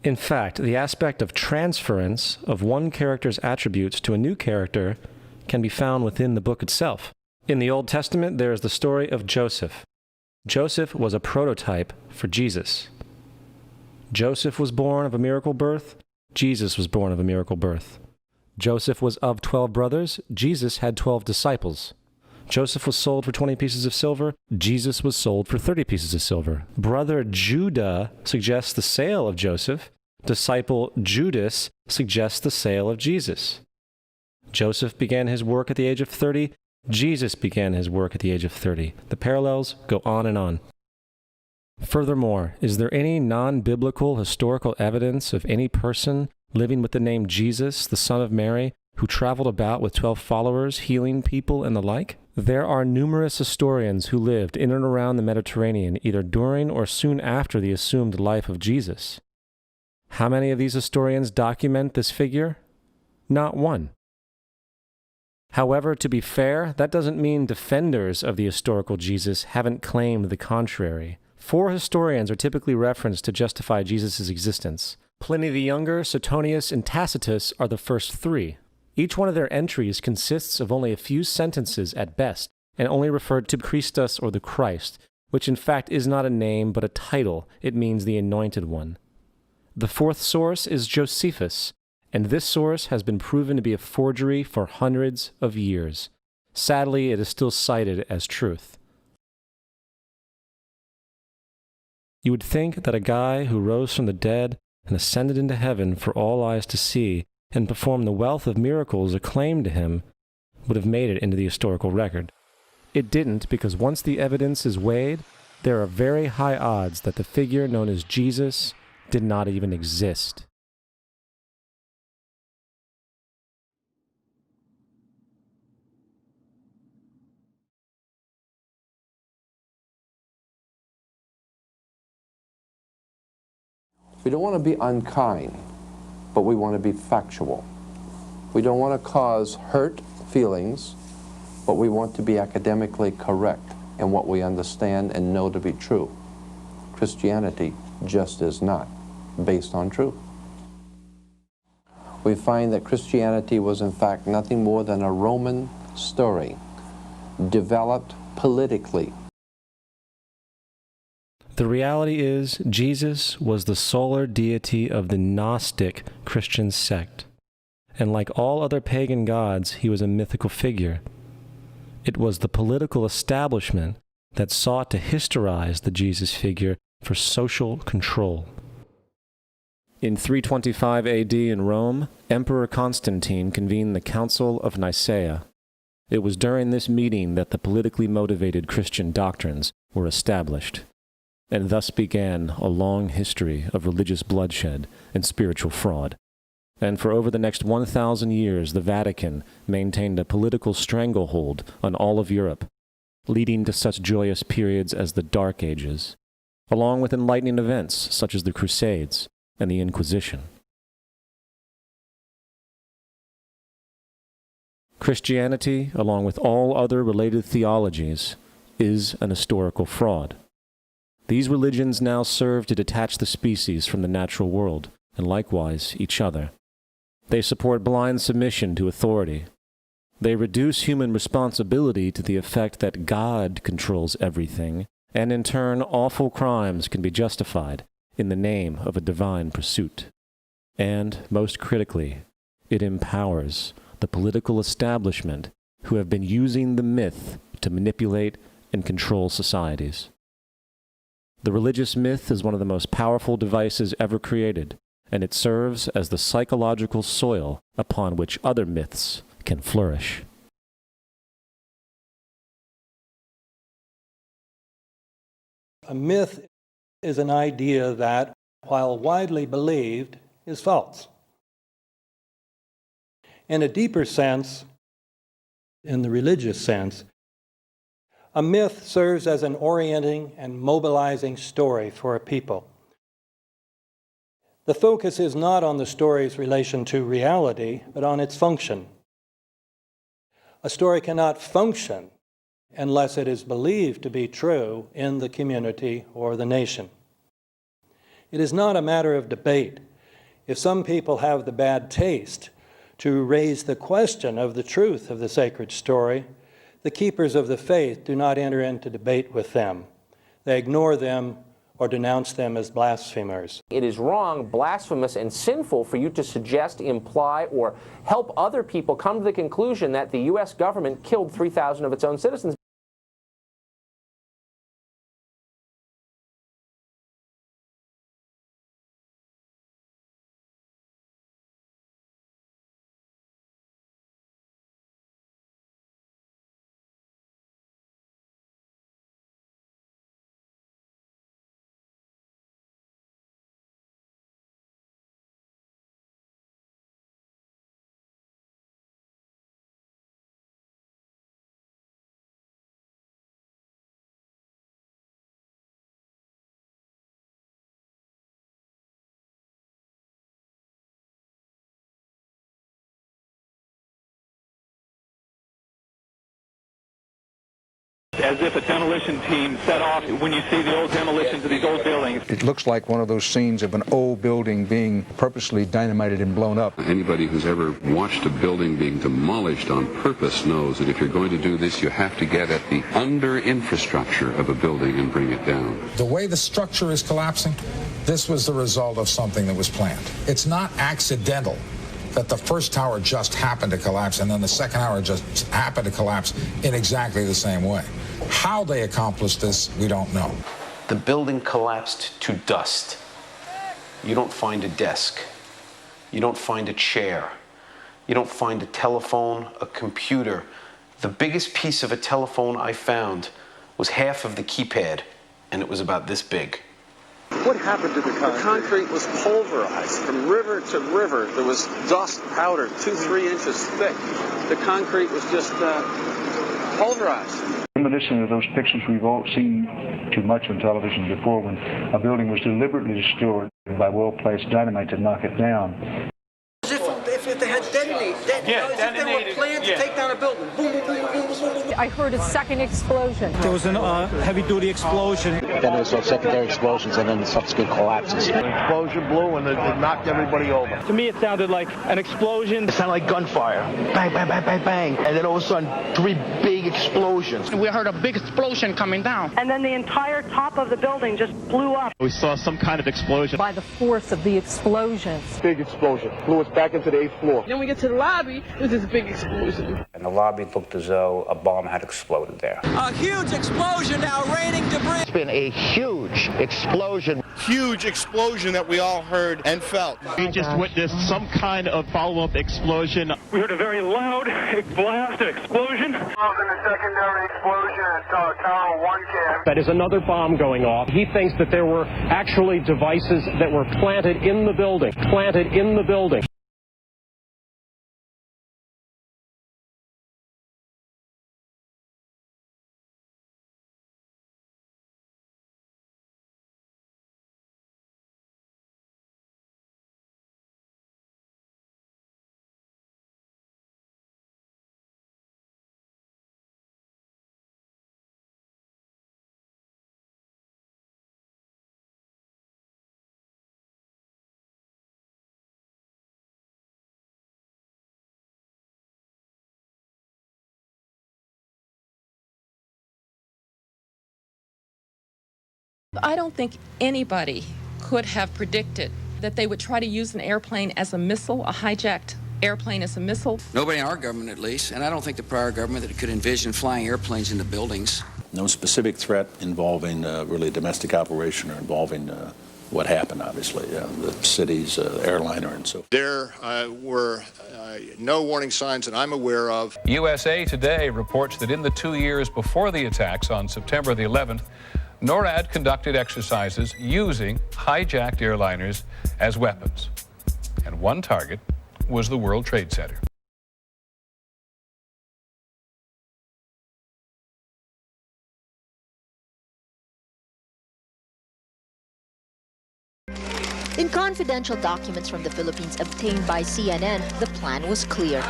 [SPEAKER 4] In fact, the aspect of transference of one character's attributes to a new character can be found within the book itself. In the Old Testament, there is the story of Joseph. Joseph was a prototype for Jesus. Joseph was born of a miracle birth. Jesus was born of a miracle birth. Joseph was of 12 brothers. Jesus had 12 disciples. Joseph was sold for 20 pieces of silver. Jesus was sold for 30 pieces of silver. Brother Judah suggests the sale of Joseph. Disciple Judas suggests the sale of Jesus. Joseph began his work at the age of 30. Jesus began his work at the age of 30. The parallels go on and on. Furthermore, is there any non-biblical historical evidence of any person living with the name Jesus, the son of Mary, who traveled about with 12 followers, healing people and the like? There are numerous historians who lived in and around the Mediterranean either during or soon after the assumed life of Jesus. How many of these historians document this figure? Not one. However, to be fair, that doesn't mean defenders of the historical Jesus haven't claimed the contrary. 4 historians are typically referenced to justify Jesus' existence. Pliny the Younger, Suetonius, and Tacitus are the first 3. Each one of their entries consists of only a few sentences at best, and only referred to Christus or the Christ, which in fact is not a name but a title. It means the Anointed One. The 4th source is Josephus, and this source has been proven to be a forgery for hundreds of years. Sadly, it is still cited as truth. You would think that a guy who rose from the dead and ascended into heaven for all eyes to see and performed the wealth of miracles acclaimed to him would have made it into the historical record. It didn't, because once the evidence is weighed, there are very high odds that the figure known as Jesus did not even exist.
[SPEAKER 2] We don't want to be unkind, but we want to be factual. We don't want to cause hurt feelings, but we want to be academically correct in what we understand and know to be true. Christianity just is not based on truth. We find that Christianity was in fact nothing more than a Roman story, developed politically.
[SPEAKER 4] The reality is, Jesus was the solar deity of the Gnostic Christian sect, and like all other pagan gods, he was a mythical figure. It was the political establishment that sought to historize the Jesus figure for social control. In 325 AD in Rome, Emperor Constantine convened the Council of Nicaea. It was during this meeting that the politically motivated Christian doctrines were established, and thus began a long history of religious bloodshed and spiritual fraud. And for over the next 1,000 years, the Vatican maintained a political stranglehold on all of Europe, leading to such joyous periods as the Dark Ages, along with enlightening events such as the Crusades and the Inquisition. Christianity, along with all other related theologies, is an historical fraud. These religions now serve to detach the species from the natural world, and likewise each other. They support blind submission to authority. They reduce human responsibility to the effect that God controls everything, and in turn awful crimes can be justified in the name of a divine pursuit. And, most critically, it empowers the political establishment who have been using the myth to manipulate and control societies. The religious myth is one of the most powerful devices ever created, and it serves as the psychological soil upon which other myths can flourish.
[SPEAKER 6] A myth is an idea that, while widely believed, is false. In a deeper sense, in the religious sense, a myth serves as an orienting and mobilizing story for a people. The focus is not on the story's relation to reality, but on its function. A story cannot function unless it is believed to be true in the community or the nation. It is not a matter of debate. If some people have the bad taste to raise the question of the truth of the sacred story, the keepers of the faith do not enter into debate with them. They ignore them or denounce them as blasphemers.
[SPEAKER 7] It is wrong, blasphemous, and sinful for you to suggest, imply, or help other people come to the conclusion that the U.S. government killed 3,000 of its own citizens.
[SPEAKER 8] As if a demolition team set off when you see the old demolitions of these old buildings.
[SPEAKER 9] It looks like one of those scenes of an old building being purposely dynamited and blown up.
[SPEAKER 10] Anybody who's ever watched a building being demolished on purpose knows that if you're going to do this, you have to get at the under-infrastructure of a building and bring it down.
[SPEAKER 11] The way the structure is collapsing, this was the result of something that was planned. It's not accidental that the first tower just happened to collapse and then the second tower just happened to collapse in exactly the same way. How they accomplished this, we don't know.
[SPEAKER 12] The building collapsed to dust. You don't find a desk. You don't find a chair. You don't find a telephone, a computer. The biggest piece of a telephone I found was half of the keypad, and it was about this big.
[SPEAKER 13] What happened to the concrete? The concrete was pulverized from river to river. There was dust, powder, 2-3 inches thick. The concrete was just pulverized.
[SPEAKER 14] Reminiscent of those pictures we've all seen too much on television before, when a building was deliberately destroyed by well-placed dynamite to knock it down.
[SPEAKER 15] As if they had detonated. As if they were planned to take down a building. Boom, boom, boom, boom, boom, boom.
[SPEAKER 16] I heard a second explosion.
[SPEAKER 17] There was a heavy-duty explosion.
[SPEAKER 18] Then there was secondary explosions and then subsequent collapses.
[SPEAKER 19] An explosion blew and it knocked everybody over.
[SPEAKER 17] To me, it sounded like an explosion.
[SPEAKER 19] It sounded like gunfire. Bang, bang, bang, bang, bang. And then all of a sudden, 3 big explosions.
[SPEAKER 20] We heard a big explosion coming down.
[SPEAKER 16] And then the entire top of the building just blew up.
[SPEAKER 17] We saw some kind of explosion.
[SPEAKER 16] By the force of the explosions.
[SPEAKER 19] Big explosion. Blew us back into the 8th floor.
[SPEAKER 20] Then we get to the lobby, there's this big explosion.
[SPEAKER 21] And the lobby looked as though a bomb had exploded there.
[SPEAKER 15] A huge explosion now, raining debris.
[SPEAKER 18] It's been a huge explosion.
[SPEAKER 22] Huge explosion that we all heard and felt.
[SPEAKER 17] We just witnessed some kind of follow-up explosion.
[SPEAKER 8] We heard a very loud blast, an explosion.
[SPEAKER 23] A secondary explosion at Tower 1 camp.
[SPEAKER 24] That is another bomb going off. He thinks that there were actually devices that were planted in the building. Planted in the building.
[SPEAKER 25] I don't think anybody could have predicted that they would try to use an airplane as a missile, a hijacked airplane as a missile.
[SPEAKER 26] Nobody in our government, at least, and I don't think the prior government that could envision flying airplanes into buildings.
[SPEAKER 27] No specific threat involving really a domestic operation or involving
[SPEAKER 1] what happened, obviously, the city's airliner and so forth.
[SPEAKER 22] There were no warning signs that I'm aware of.
[SPEAKER 2] USA Today reports that in the 2 years before the attacks on September the 11th, NORAD conducted exercises using hijacked airliners as weapons. And one target was the World Trade Center.
[SPEAKER 3] In confidential documents from the Philippines obtained by CNN, the plan was clear.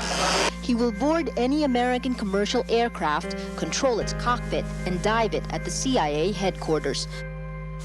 [SPEAKER 3] He will board any American commercial aircraft, control its cockpit, and dive it at the CIA headquarters.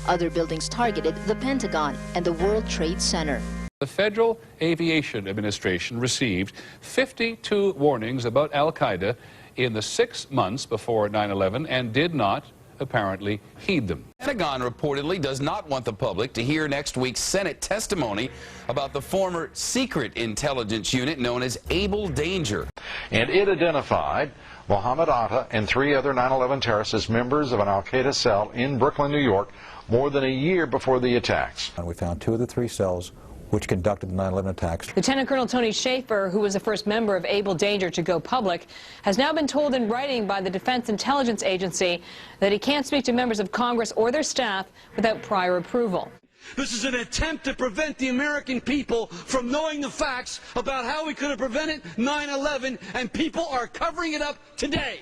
[SPEAKER 3] Other buildings targeted the Pentagon and the World Trade Center.
[SPEAKER 2] The Federal Aviation Administration received 52 warnings about Al-Qaeda in the 6 months before 9/11 and did not apparently heed them.
[SPEAKER 4] The Pentagon reportedly does not want the public to hear next week's Senate testimony about the former secret intelligence unit known as Able Danger.
[SPEAKER 5] And it identified Mohammed Atta and 3 other 9/11 terrorists as members of an al-Qaeda cell in Brooklyn, New York, more than a year before the attacks.
[SPEAKER 9] And we found 2 of the 3 cells which conducted the 9/11 attacks.
[SPEAKER 6] Lieutenant Colonel Tony Schaefer, who was the first member of Able Danger to go public, has now been told in writing by the Defense Intelligence Agency that he can't speak to members of Congress or their staff without prior approval.
[SPEAKER 27] This is an attempt to prevent the American people from knowing the facts about how we could have prevented 9/11, and people are covering it up today.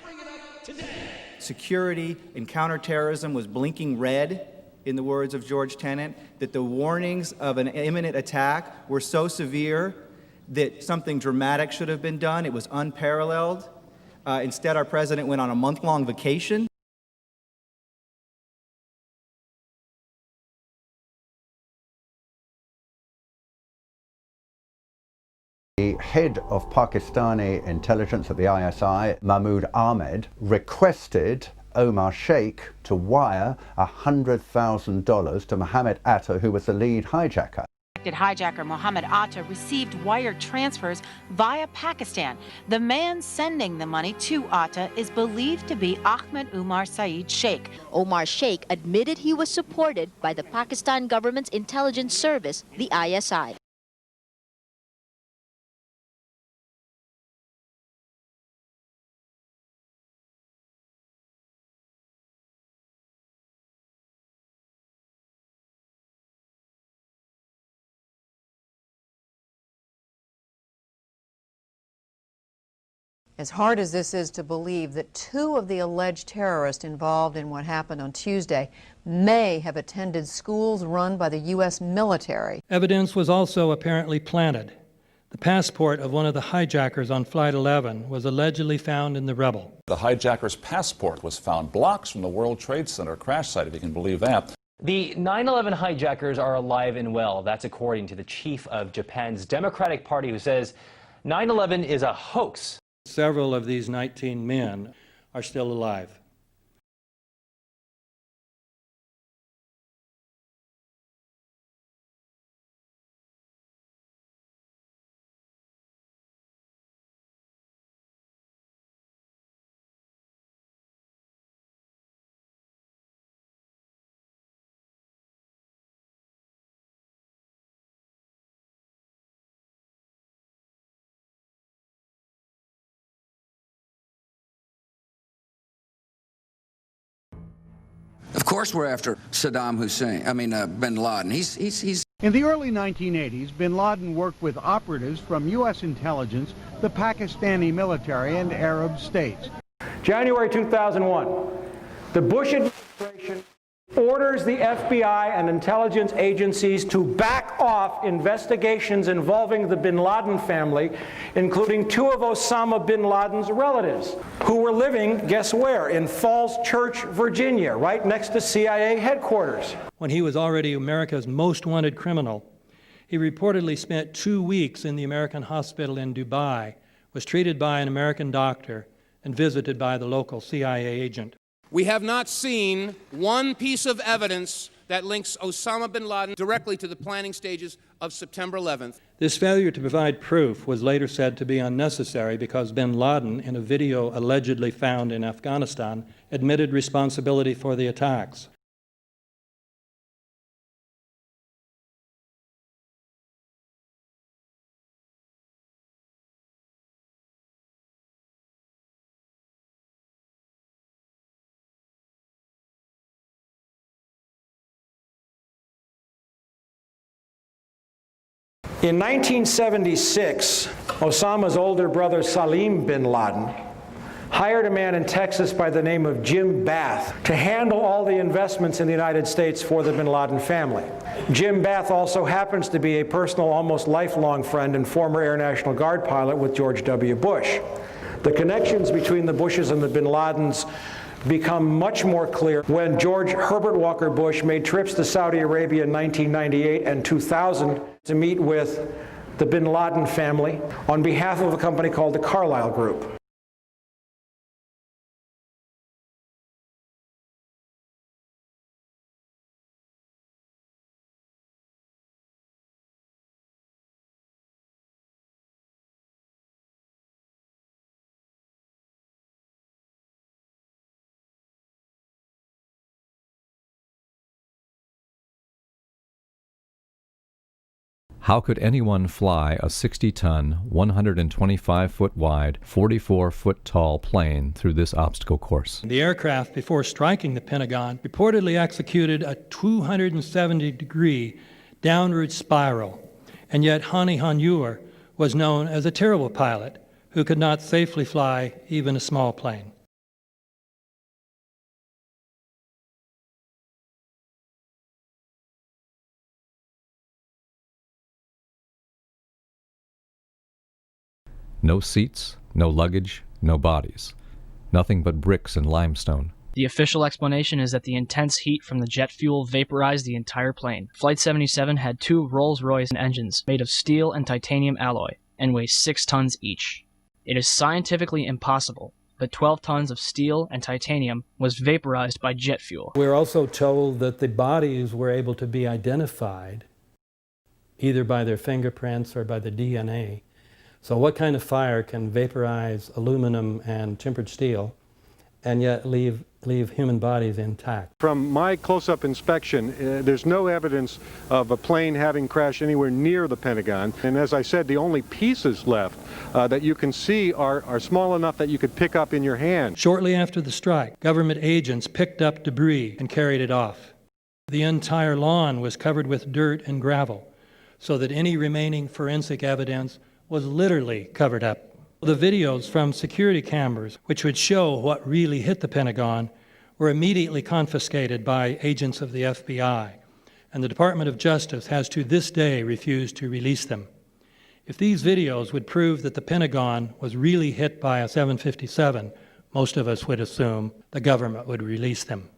[SPEAKER 28] Security and counterterrorism was blinking red, in the words of George Tenet, that the warnings of an imminent attack were so severe that something dramatic should have been done. It was unparalleled. Instead, our president went on a month-long vacation.
[SPEAKER 29] The head of Pakistani intelligence at the ISI, Mahmoud Ahmed, requested Omar Sheikh to wire $100,000 to Mohammed Atta, who was the lead hijacker.
[SPEAKER 30] Hijacker Mohammed Atta received wire transfers via Pakistan. The man sending the money to Atta is believed to be Ahmed Umar Saeed Sheikh.
[SPEAKER 3] Omar Sheikh admitted he was supported by the Pakistan government's intelligence service, the ISI.
[SPEAKER 31] As hard as this is to believe that 2 of the alleged terrorists involved in what happened on Tuesday may have attended schools run by the U.S. military.
[SPEAKER 32] Evidence was also apparently planted. The passport of one of the hijackers on Flight 11 was allegedly found in the rubble.
[SPEAKER 33] The hijacker's passport was found blocks from the World Trade Center crash site, if you can believe that.
[SPEAKER 34] The 9/11 hijackers are alive and well. That's according to the chief of Japan's Democratic Party, who says 9/11 is a hoax.
[SPEAKER 32] Several of these 19 men are still alive.
[SPEAKER 26] Of course we're after Saddam Hussein, bin Laden. He's
[SPEAKER 35] In the early 1980s, bin Laden worked with operatives from U.S. intelligence, the Pakistani military, and Arab states.
[SPEAKER 24] January 2001, the Bush administration orders the FBI and intelligence agencies to back off investigations involving the bin Laden family, including 2 of Osama bin Laden's relatives, who were living, guess where, in Falls Church, Virginia, right next to CIA headquarters.
[SPEAKER 32] When he was already America's most wanted criminal, he reportedly spent 2 weeks in the American hospital in Dubai, was treated by an American doctor, and visited by the local CIA agent.
[SPEAKER 36] We have not seen one piece of evidence that links Osama bin Laden directly to the planning stages of September 11th.
[SPEAKER 32] This failure to provide proof was later said to be unnecessary because bin Laden, in a video allegedly found in Afghanistan, admitted responsibility for the attacks.
[SPEAKER 24] In 1976, Osama's older brother Salim bin Laden hired a man in Texas by the name of Jim Bath to handle all the investments in the United States for the bin Laden family. Jim Bath also happens to be a personal, almost lifelong friend and former Air National Guard pilot with George W. Bush. The connections between the Bushes and the bin Ladens become much more clear when George Herbert Walker Bush made trips to Saudi Arabia in 1998 and 2000 to meet with the bin Laden family on behalf of a company called the Carlyle Group.
[SPEAKER 7] How could anyone fly a 60-ton, 125-foot wide, 44-foot tall plane through this obstacle course?
[SPEAKER 32] The aircraft, before striking the Pentagon, reportedly executed a 270-degree downward spiral, and yet Hani Hanjour was known as a terrible pilot who could not safely fly even a small plane.
[SPEAKER 7] No seats, no luggage, no bodies. Nothing but bricks and limestone.
[SPEAKER 8] The official explanation is that the intense heat from the jet fuel vaporized the entire plane. Flight 77 had 2 Rolls-Royce engines made of steel and titanium alloy and weigh 6 tons each. It is scientifically impossible, but 12 tons of steel and titanium was vaporized by jet fuel.
[SPEAKER 32] We're also told that the bodies were able to be identified either by their fingerprints or by the DNA. So what kind of fire can vaporize aluminum and tempered steel and yet leave human bodies intact?
[SPEAKER 35] From my close-up inspection, there's no evidence of a plane having crashed anywhere near the Pentagon. And as I said, the only pieces left that you can see are small enough that you could pick up in your hand.
[SPEAKER 32] Shortly after the strike, government agents picked up debris and carried it off. The entire lawn was covered with dirt and gravel, so that any remaining forensic evidence was literally covered up. The videos from security cameras, which would show what really hit the Pentagon, were immediately confiscated by agents of the FBI, and the Department of Justice has to this day refused to release them. If these videos would prove that the Pentagon was really hit by a 757, most of us would assume the government would release them.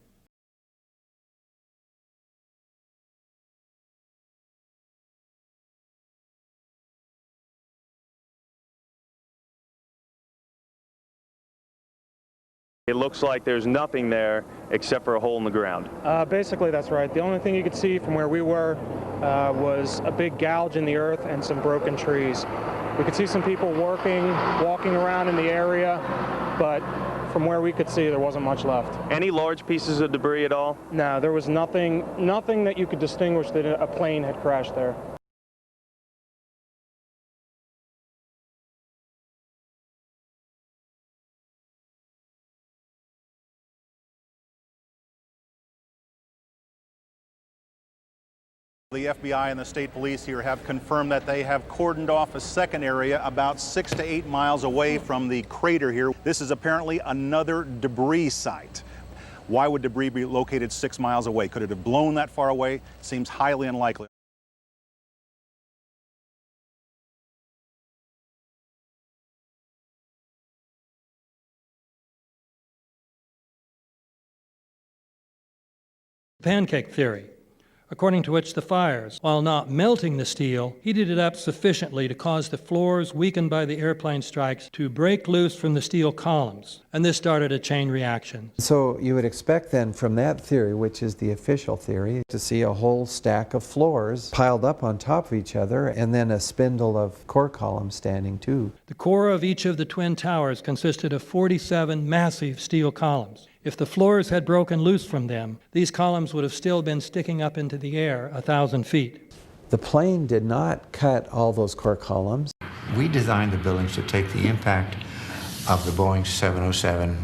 [SPEAKER 10] It looks like there's nothing there except for a hole in the ground.
[SPEAKER 24] Basically, that's right. The only thing you could see from where we were was a big gouge in the earth and some broken trees. We could see some people walking around in the area, but from where we could see, there wasn't much left.
[SPEAKER 10] Any large pieces of debris at all?
[SPEAKER 24] No, there was nothing that you could distinguish that a plane had crashed there.
[SPEAKER 11] The FBI and the state police here have confirmed that they have cordoned off a second area about 6 to 8 miles away from the crater here. This is apparently another debris site. Why would debris be located 6 miles away? Could it have blown that far away? Seems highly unlikely.
[SPEAKER 32] Pancake theory, according to which the fires, while not melting the steel, heated it up sufficiently to cause the floors weakened by the airplane strikes to break loose from the steel columns, and this started a chain reaction.
[SPEAKER 12] So you would expect then from that theory, which is the official theory, to see a whole stack of floors piled up on top of each other and then a spindle of core columns standing too.
[SPEAKER 32] The core of each of the twin towers consisted of 47 massive steel columns. If the floors had broken loose from them, these columns would have still been sticking up into the air 1,000 feet.
[SPEAKER 12] The plane did not cut all those core columns.
[SPEAKER 13] We designed the buildings to take the impact of the Boeing 707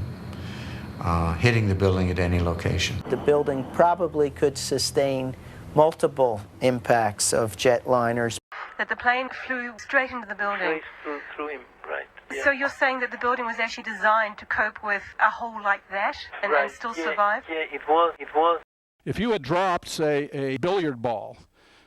[SPEAKER 13] hitting the building at any location.
[SPEAKER 14] The building probably could sustain multiple impacts of jetliners.
[SPEAKER 1] that the plane flew straight into the building.
[SPEAKER 2] Straight through him, right. Yeah.
[SPEAKER 1] So you're saying that the building was actually designed to cope with a hole like that and still survive?
[SPEAKER 2] Yeah, it was.
[SPEAKER 35] If you had dropped, say, a billiard ball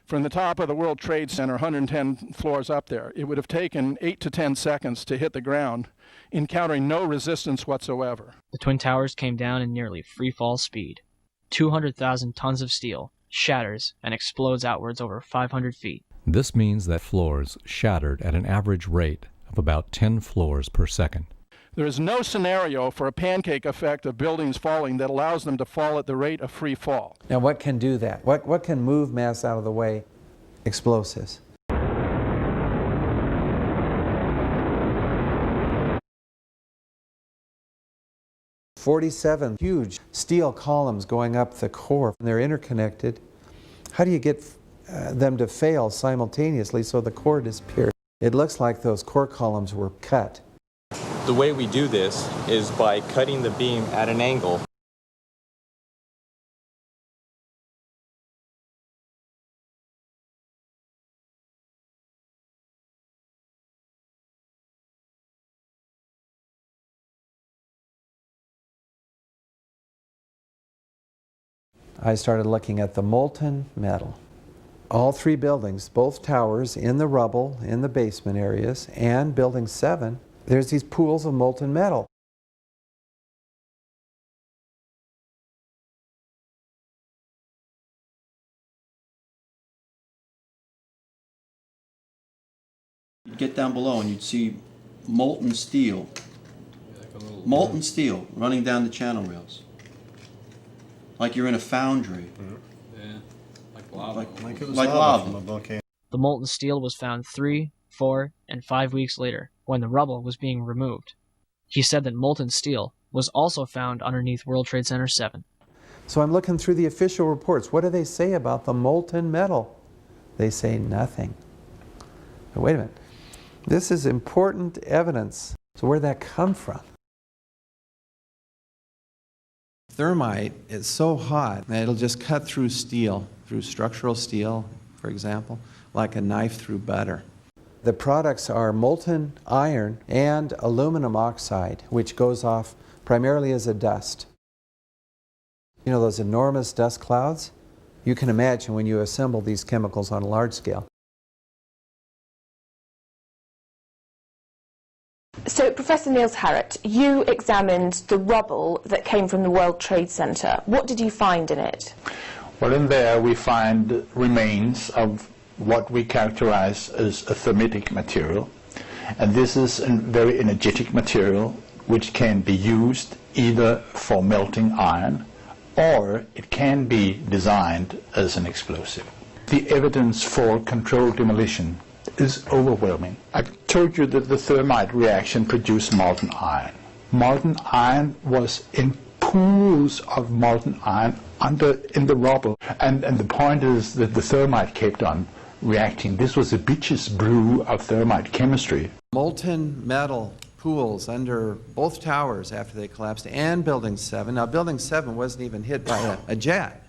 [SPEAKER 35] from the top of the World Trade Center, 110 floors up there, it would have taken 8 to 10 seconds to hit the ground, encountering no resistance whatsoever.
[SPEAKER 8] The Twin Towers came down in nearly free-fall speed. 200,000 tons of steel shatters and explodes outwards over 500 feet.
[SPEAKER 7] This means that floors shattered at an average rate of about 10 floors per second.
[SPEAKER 35] There is no scenario for a pancake effect of buildings falling that allows them to fall at the rate of free fall.
[SPEAKER 12] Now what can do that? What can move mass out of the way? Explosives. "47 huge steel columns going up the core, and they're interconnected. How do you get them to fail simultaneously so the core disappears? It looks like those core columns were cut.
[SPEAKER 4] The way we do this is by cutting the beam at an angle.
[SPEAKER 12] I started looking at the molten metal. All three buildings, both towers in the rubble, in the basement areas, and Building 7, there's these pools of molten metal.
[SPEAKER 5] You'd get down below and you'd see molten steel running down the channel rails. Like you're in a foundry.
[SPEAKER 9] Yeah, like lava.
[SPEAKER 5] Like it was lava from a volcano.
[SPEAKER 8] The molten steel was found 3, 4, and 5 weeks later, when the rubble was being removed. He said that molten steel was also found underneath World Trade Center 7.
[SPEAKER 12] So I'm looking through the official reports. What do they say about the molten metal? They say nothing. But wait a minute. This is important evidence. So where'd that come from? Thermite is so hot that it'll just cut through steel, through structural steel, for example, like a knife through butter. The products are molten iron and aluminum oxide, which goes off primarily as a dust. You know those enormous dust clouds? You can imagine when you assemble these chemicals on a large scale.
[SPEAKER 14] So, Professor Niels Harrit, you examined the rubble that came from the World Trade Center. What did you find in it?
[SPEAKER 15] Well, in there we find remains of what we characterize as a thermitic material. And this is a very energetic material which can be used either for melting iron or it can be designed as an explosive. The evidence for controlled demolition is overwhelming. I told you that the thermite reaction produced molten iron. Molten iron was in pools of molten iron in the rubble. And the point is that the thermite kept on reacting. This was a bitch's brew of thermite chemistry.
[SPEAKER 12] Molten metal pools under both towers after they collapsed and Building 7. Now, Building 7 wasn't even hit by a jet.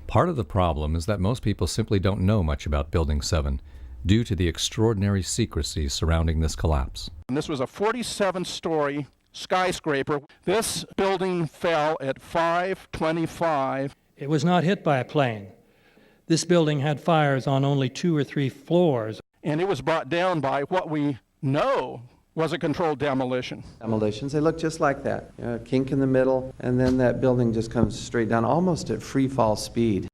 [SPEAKER 7] Part of the problem is that most people simply don't know much about Building 7 due to the extraordinary secrecy surrounding this collapse.
[SPEAKER 35] And this was a 47-story skyscraper. This building fell at 5:25.
[SPEAKER 32] It was not hit by a plane. This building had fires on only 2 or 3 floors.
[SPEAKER 35] And it was brought down by what we know was a controlled demolition.
[SPEAKER 12] Demolitions, they look just like that. A kink in the middle, and then that building just comes straight down, almost at free fall speed.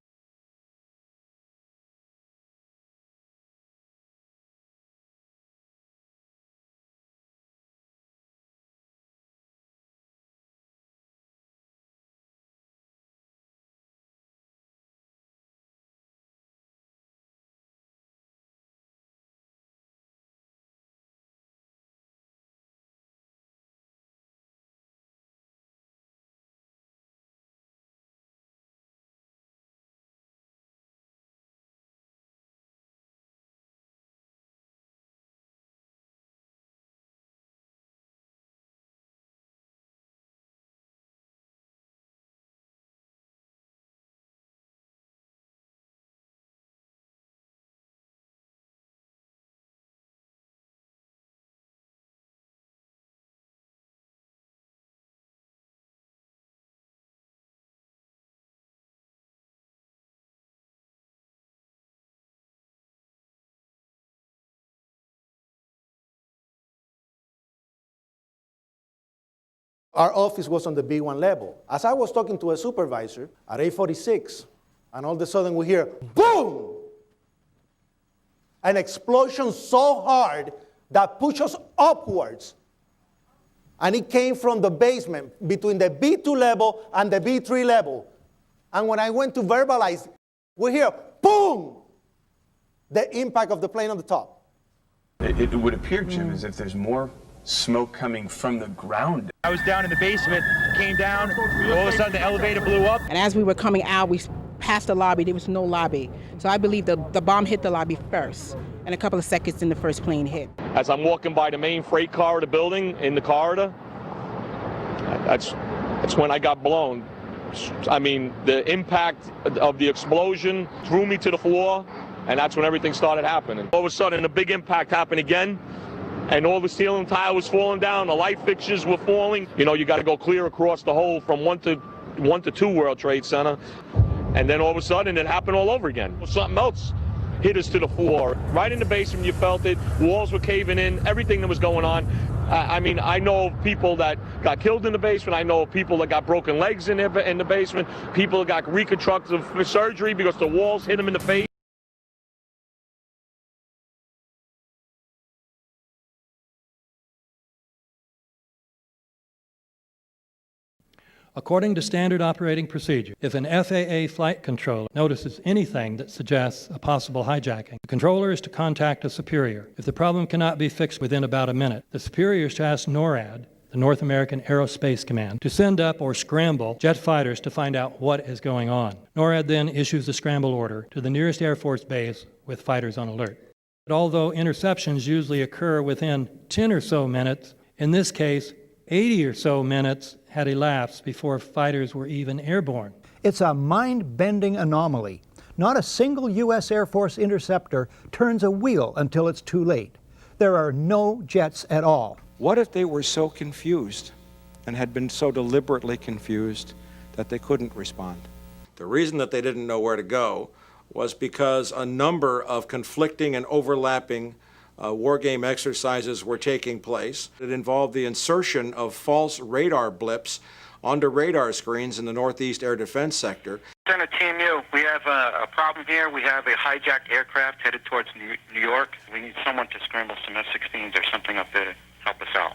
[SPEAKER 3] Our office was on the B1 level. As I was talking to a supervisor at 8:46, and all of a sudden we hear, boom! An explosion so hard that pushed us upwards. And it came from the basement between the B2 level and the B3 level. And when I went to verbalize, we hear, boom! The impact of the plane on the top.
[SPEAKER 6] It would appear, Jim, as if there's more smoke coming from the ground.
[SPEAKER 16] I was down in the basement, came down, all of a sudden the elevator blew up.
[SPEAKER 17] And as we were coming out, we passed the lobby, there was no lobby. So I believe the bomb hit the lobby first, and a couple of seconds then the first plane hit.
[SPEAKER 10] As I'm walking by the main freight corridor building in the corridor, that's when I got blown. I mean, the impact of the explosion threw me to the floor, and that's when everything started happening. All of a sudden, a big impact happened again, and all the ceiling tile was falling down, the light fixtures were falling. You know, you got to go clear across the whole from 1 to 2 World Trade Center, and then all of a sudden, it happened all over again. Something else hit us to the floor. Right in the basement, you felt it. Walls were caving in, everything that was going on. I mean, I know of people that got killed in the basement. I know of people that got broken legs in the basement. People that got reconstructive surgery because the walls hit them in the face.
[SPEAKER 32] According to standard operating procedure, if an FAA flight controller notices anything that suggests a possible hijacking, the controller is to contact a superior. If the problem cannot be fixed within about a minute, the superior is to ask NORAD, the North American Aerospace Command, to send up or scramble jet fighters to find out what is going on. NORAD then issues a scramble order to the nearest Air Force base with fighters on alert. But although interceptions usually occur within 10 or so minutes, in this case, 80 or so minutes had elapsed before fighters were even airborne.
[SPEAKER 18] It's a mind-bending anomaly. Not a single U.S. Air Force interceptor turns a wheel until it's too late. There are no jets at all.
[SPEAKER 19] What if they were so confused and had been so deliberately confused that they couldn't respond?
[SPEAKER 20] The reason that they didn't know where to go was because a number of conflicting and overlapping war game exercises were taking place. It involved the insertion of false radar blips onto radar screens in the Northeast Air Defense Sector.
[SPEAKER 21] Center Team U, we have a problem here. We have a hijacked aircraft headed towards New York. We need someone to scramble some F-16s or something up there to help us out.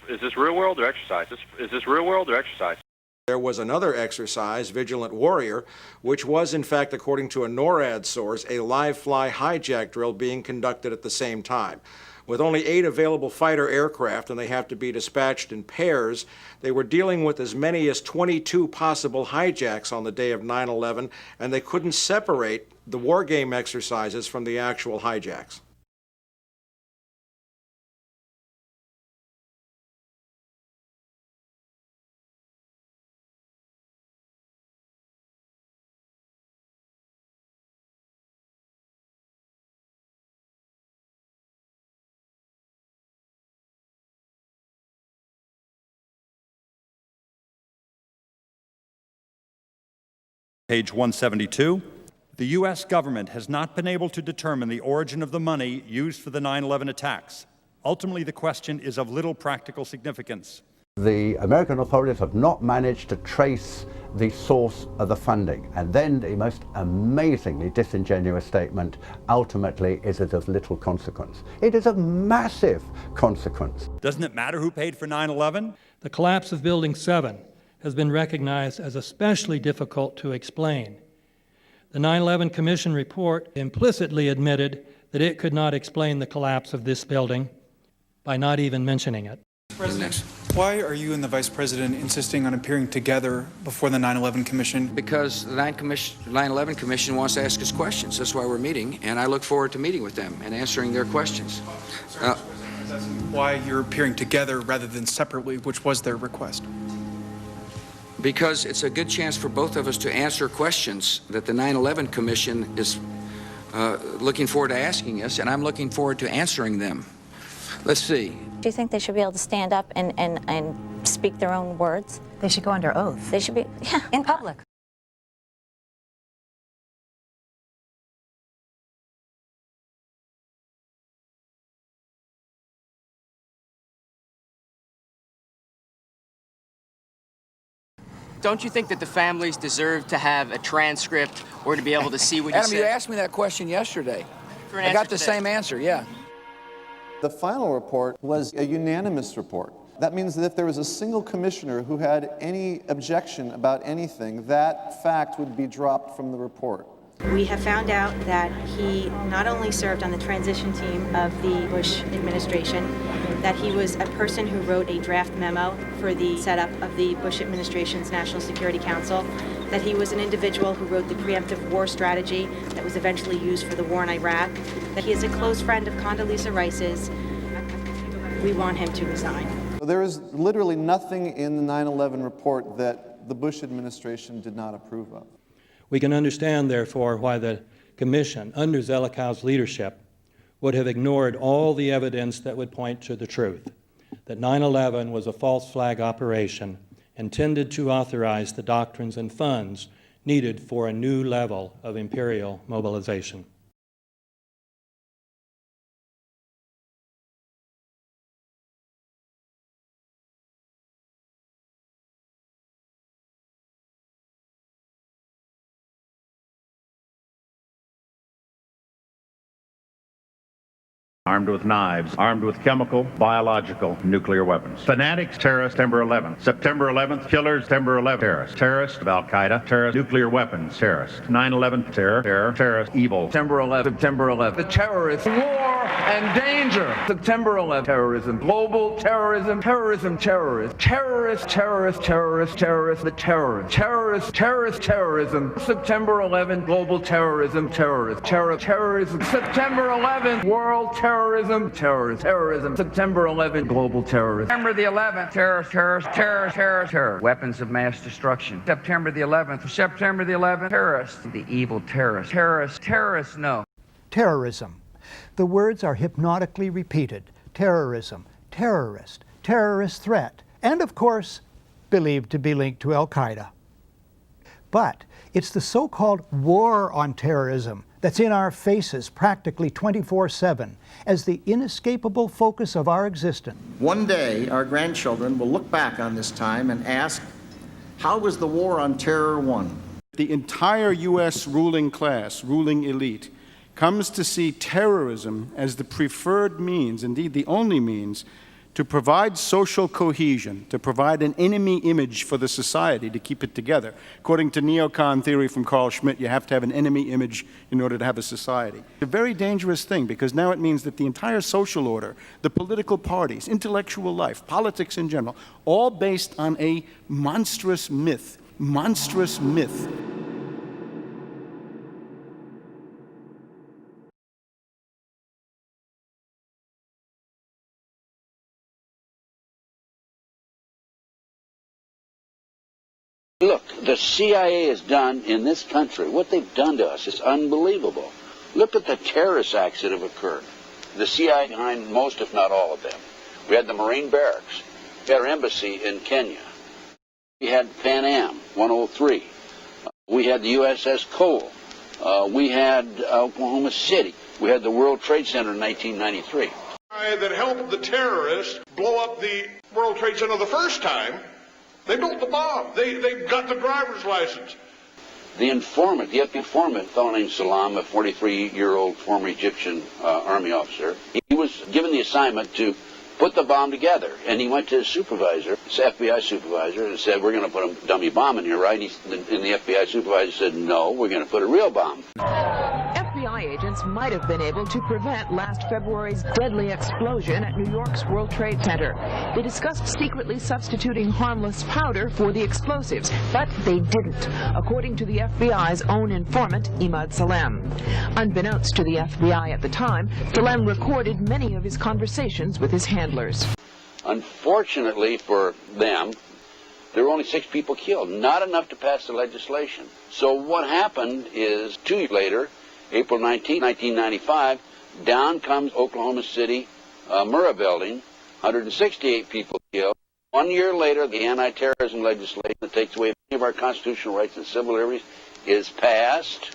[SPEAKER 6] Is this real world or exercise? Is this real world or exercise?
[SPEAKER 20] There was another exercise, Vigilant Warrior, which was, in fact, according to a NORAD source, a live-fly hijack drill being conducted at the same time. With only 8 available fighter aircraft, and they have to be dispatched in pairs, they were dealing with as many as 22 possible hijacks on the day of 9/11, and they couldn't separate the war game exercises from the actual hijacks.
[SPEAKER 22] Page 172. The U.S. government has not been able to determine the origin of the money used for the 9/11 attacks. Ultimately, the question is of little practical significance.
[SPEAKER 23] The American authorities have not managed to trace the source of the funding. And then the most amazingly disingenuous statement ultimately is it of little consequence. It is of massive consequence.
[SPEAKER 22] Doesn't it matter who paid for 9/11?
[SPEAKER 32] The collapse of Building 7 has been recognized as especially difficult to explain. The 9/11 Commission report implicitly admitted that it could not explain the collapse of this building by not even mentioning it.
[SPEAKER 25] President, why are you and the Vice President insisting on appearing together before the 9/11 Commission?
[SPEAKER 26] Because the 9/11 Commission wants to ask us questions. That's why we're meeting, and I look forward to meeting with them and answering their questions.
[SPEAKER 25] Why you're appearing together rather than separately, which was their request?
[SPEAKER 26] Because it's a good chance for both of us to answer questions that the 9/11 Commission is looking forward to asking us, and I'm looking forward to answering them. Let's see.
[SPEAKER 27] Do you think they should be able to stand up and speak their own words?
[SPEAKER 28] They should go under oath.
[SPEAKER 27] They should be, yeah.
[SPEAKER 28] In public.
[SPEAKER 1] Don't you think that the families deserve to have a transcript or to be able to see what you
[SPEAKER 26] Adam,
[SPEAKER 1] said?
[SPEAKER 26] you asked me that question yesterday.
[SPEAKER 1] For an
[SPEAKER 26] I
[SPEAKER 1] answer
[SPEAKER 26] got the
[SPEAKER 1] today.
[SPEAKER 26] same answer, yeah.
[SPEAKER 2] The final report was a unanimous report. That means that if there was a single commissioner who had any objection about anything, that fact would be dropped from the report.
[SPEAKER 35] We have found out that he not only served on the transition team of the Bush administration, that he was a person who wrote a draft memo for the setup of the Bush administration's National Security Council, that he was an individual who wrote the preemptive war strategy that was eventually used for the war in Iraq, that he is a close friend of Condoleezza Rice's. We want him to resign.
[SPEAKER 2] There is literally nothing in the 9/11 report that the Bush administration did not approve of.
[SPEAKER 32] We can understand, therefore, why the Commission, under Zelikow's leadership, would have ignored all the evidence that would point to the truth, that 9/11 was a false flag operation intended to authorize the doctrines and funds needed for a new level of imperial mobilization.
[SPEAKER 4] Armed with knives, armed with chemical, biological, nuclear weapons. Fanatics, terrorists, September 11th. September 11th, killers, September 11th, terrorists. Terrorists of Al-Qaeda, terrorists, nuclear weapons, terrorists. 9/11, terror, terrorist, evil.
[SPEAKER 5] September 11th, September 11th. The terrorists, war and danger. September 11th, terrorism, global terrorism, terrorism, terrorists. Terrorists, terrorists, terrorists, terrorists, the terrorists. Terrorists, terrorist, terrorism. September 11th, global terrorism, terrorists. Terrorism. September 11th, world terrorism. Terrorism. September 11th, global terrorism. September the 11th, terror. Weapons of mass destruction. September the 11th, terrorists. The evil terrorists, no.
[SPEAKER 18] Terrorism. The words are hypnotically repeated. Terrorism, terrorist, terrorist threat, and of course, believed to be linked to Al-Qaeda. But it's the so-called war on terrorism that's in our faces practically 24/7 as the inescapable focus of our existence.
[SPEAKER 8] One day, our grandchildren will look back on this time and ask, how was the war on terror won?
[SPEAKER 35] The entire U.S. ruling class, ruling elite, comes to see terrorism as the preferred means, indeed the only means, to provide social cohesion, to provide an enemy image for the society to keep it together. According to neocon theory from Carl Schmitt, you have to have an enemy image in order to have a society. It's a very dangerous thing because now it means that the entire social order, the political parties, intellectual life, politics in general, all based on a monstrous myth.
[SPEAKER 9] Look, the CIA has done in this country, what they've done to us is unbelievable. Look at the terrorist acts that have occurred. The CIA behind most, if not all of them. We had the Marine barracks. We had our embassy in Kenya. We had Pan Am 103. We had the USS Cole. We had Oklahoma City. We had the World Trade Center in 1993.
[SPEAKER 11] That helped the terrorists blow up the World Trade Center the first time. They built the bomb. They got the driver's license.
[SPEAKER 9] The informant, the informant, a fellow named Salam, a 43-year-old former Egyptian army officer, he was given the assignment to put the bomb together. And he went to his supervisor, his FBI supervisor, and said, we're going to put a dummy bomb in here, right? And the FBI supervisor said, no, we're going to put a real bomb.
[SPEAKER 13] FBI agents might have been able to prevent last February's deadly explosion at New York's World Trade Center. They discussed secretly substituting harmless powder for the explosives, but they didn't, according to the FBI's own informant, Imad Salem. Unbeknownst to the FBI at the time, Salem recorded many of his conversations with his handlers.
[SPEAKER 9] Unfortunately for them, there were only 6 people killed, not enough to pass the legislation. So what happened is 2 years later, April 19, 1995, down comes Oklahoma City Murrah building, 168 people killed. 1 year later, the anti-terrorism legislation that takes away many of our constitutional rights and civil liberties is passed.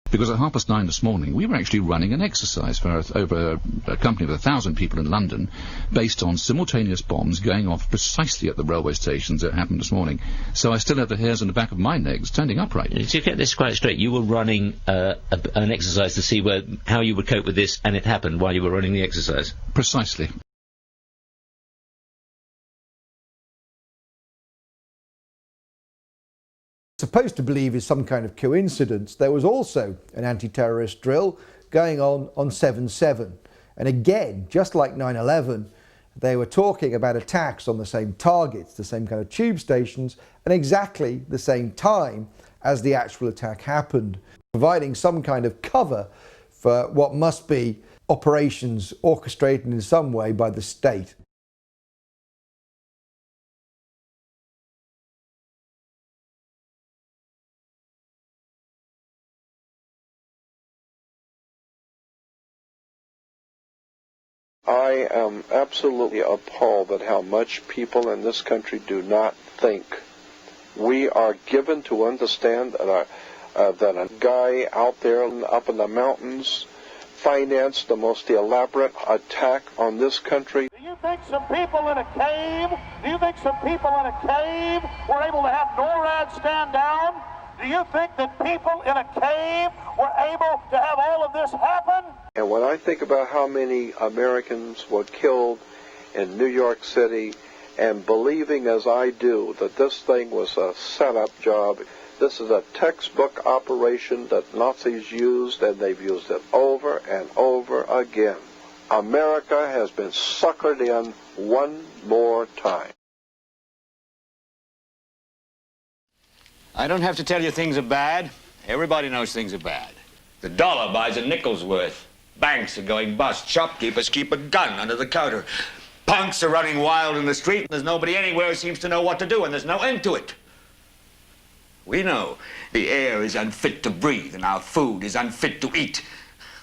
[SPEAKER 3] Because at 9:30 this morning, we were actually running an exercise for over a company of 1,000 people in London, based on simultaneous bombs going off precisely at the railway stations that happened this morning. So I still have the hairs on the back of my legs standing upright.
[SPEAKER 7] To get this quite straight, you were running an exercise to see how you would cope with this, and it happened while you were running the exercise?
[SPEAKER 3] Precisely.
[SPEAKER 10] Supposed to believe is some kind of coincidence, there was also an anti-terrorist drill going on 7/7. And again, just like 9/11, they were talking about attacks on the same targets, the same kind of tube stations, and exactly the same time as the actual attack happened, providing some kind of cover for what must be operations orchestrated in some way by the state.
[SPEAKER 12] I am absolutely appalled at how much people in this country do not think. We are given to understand that a guy out there up in the mountains financed the most elaborate attack on this country.
[SPEAKER 14] Do you think some people in a cave, were able to have NORAD stand down? Do you think that people in a cave were able to have all of this happen?
[SPEAKER 12] And when I think about how many Americans were killed in New York City, and believing as I do that this thing was a setup job, this is a textbook operation that Nazis used, and they've used it over and over again. America has been suckered in one more time.
[SPEAKER 15] I don't have to tell you things are bad. Everybody knows things are bad. The dollar buys a nickel's worth. Banks are going bust. Shopkeepers keep a gun under the counter. Punks are running wild in the street, and there's nobody anywhere who seems to know what to do, and there's no end to it. We know the air is unfit to breathe, and our food is unfit to eat.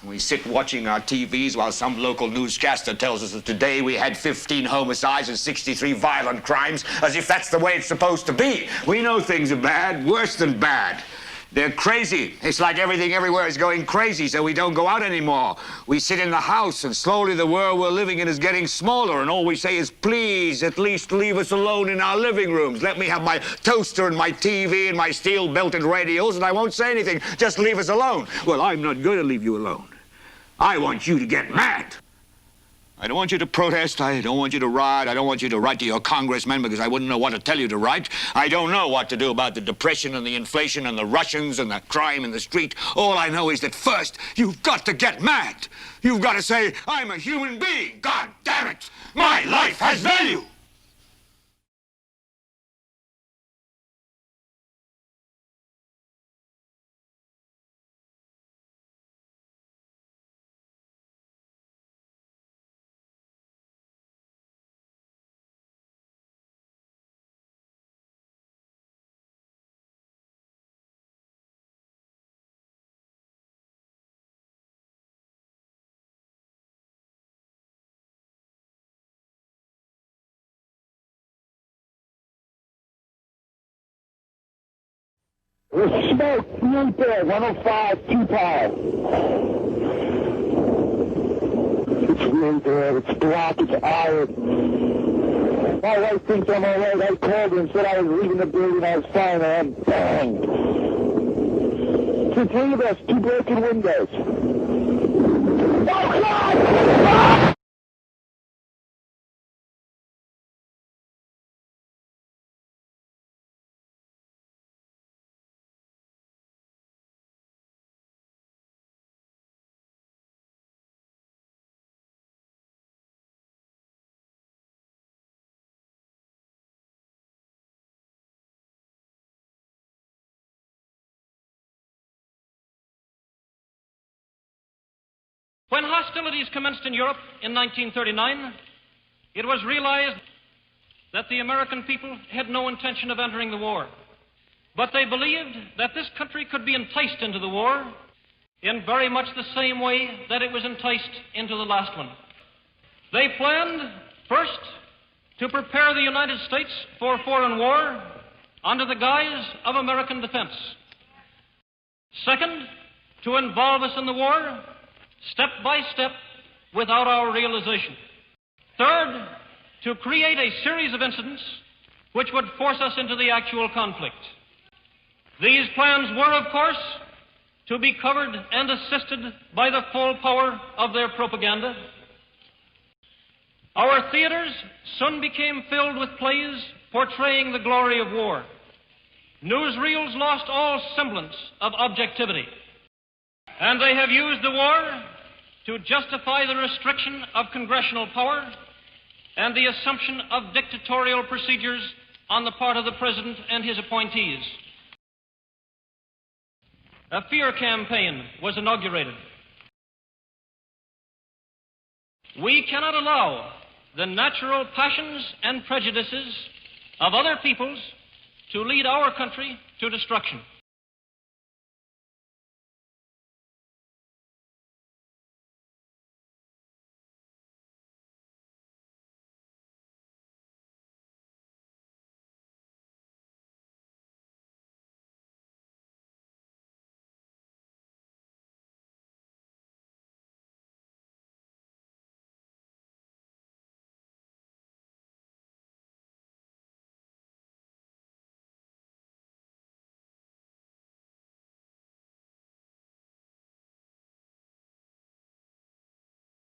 [SPEAKER 15] We sit watching our TVs while some local newscaster tells us that today we had 15 homicides and 63 violent crimes, as if that's the way it's supposed to be. We know things are bad, worse than bad. They're crazy. It's like everything everywhere is going crazy, so we don't go out anymore. We sit in the house, and slowly the world we're living in is getting smaller, and all we say is, please, at least leave us alone in our living rooms. Let me have my toaster and my TV and my steel-belted radios, and I won't say anything. Just leave us alone. Well, I'm not going to leave you alone. I want you to get mad. I don't want you to protest. I don't want you to riot. I don't want you to write to your congressmen because I wouldn't know what to tell you to write. I don't know what to do about the depression and the inflation and the Russians and the crime in the street. All I know is that first, you've got to get mad. You've got to say, I'm a human being. God damn it. My life has value.
[SPEAKER 14] There's smoke right there, 105, 2 power. It's right there, it's black, it's iron. My wife thinks I'm all right. I called her and said I was leaving the building, I was fine, and I'm banged. To 3 of us, 2 broken windows. Oh, God! Ah!
[SPEAKER 16] When hostilities commenced in Europe in 1939, it was realized that the American people had no intention of entering the war. But they believed that this country could be enticed into the war in very much the same way that it was enticed into the last one. They planned, first, to prepare the United States for foreign war under the guise of American defense. Second, to involve us in the war, step by step, without our realization. Third, to create a series of incidents which would force us into the actual conflict. These plans were, of course, to be covered and assisted by the full power of their propaganda. Our theaters soon became filled with plays portraying the glory of war. Newsreels lost all semblance of objectivity, and they have used the war to justify the restriction of congressional power and the assumption of dictatorial procedures on the part of the President and his appointees. A fear campaign was inaugurated. We cannot allow the natural passions and prejudices of other peoples to lead our country to destruction.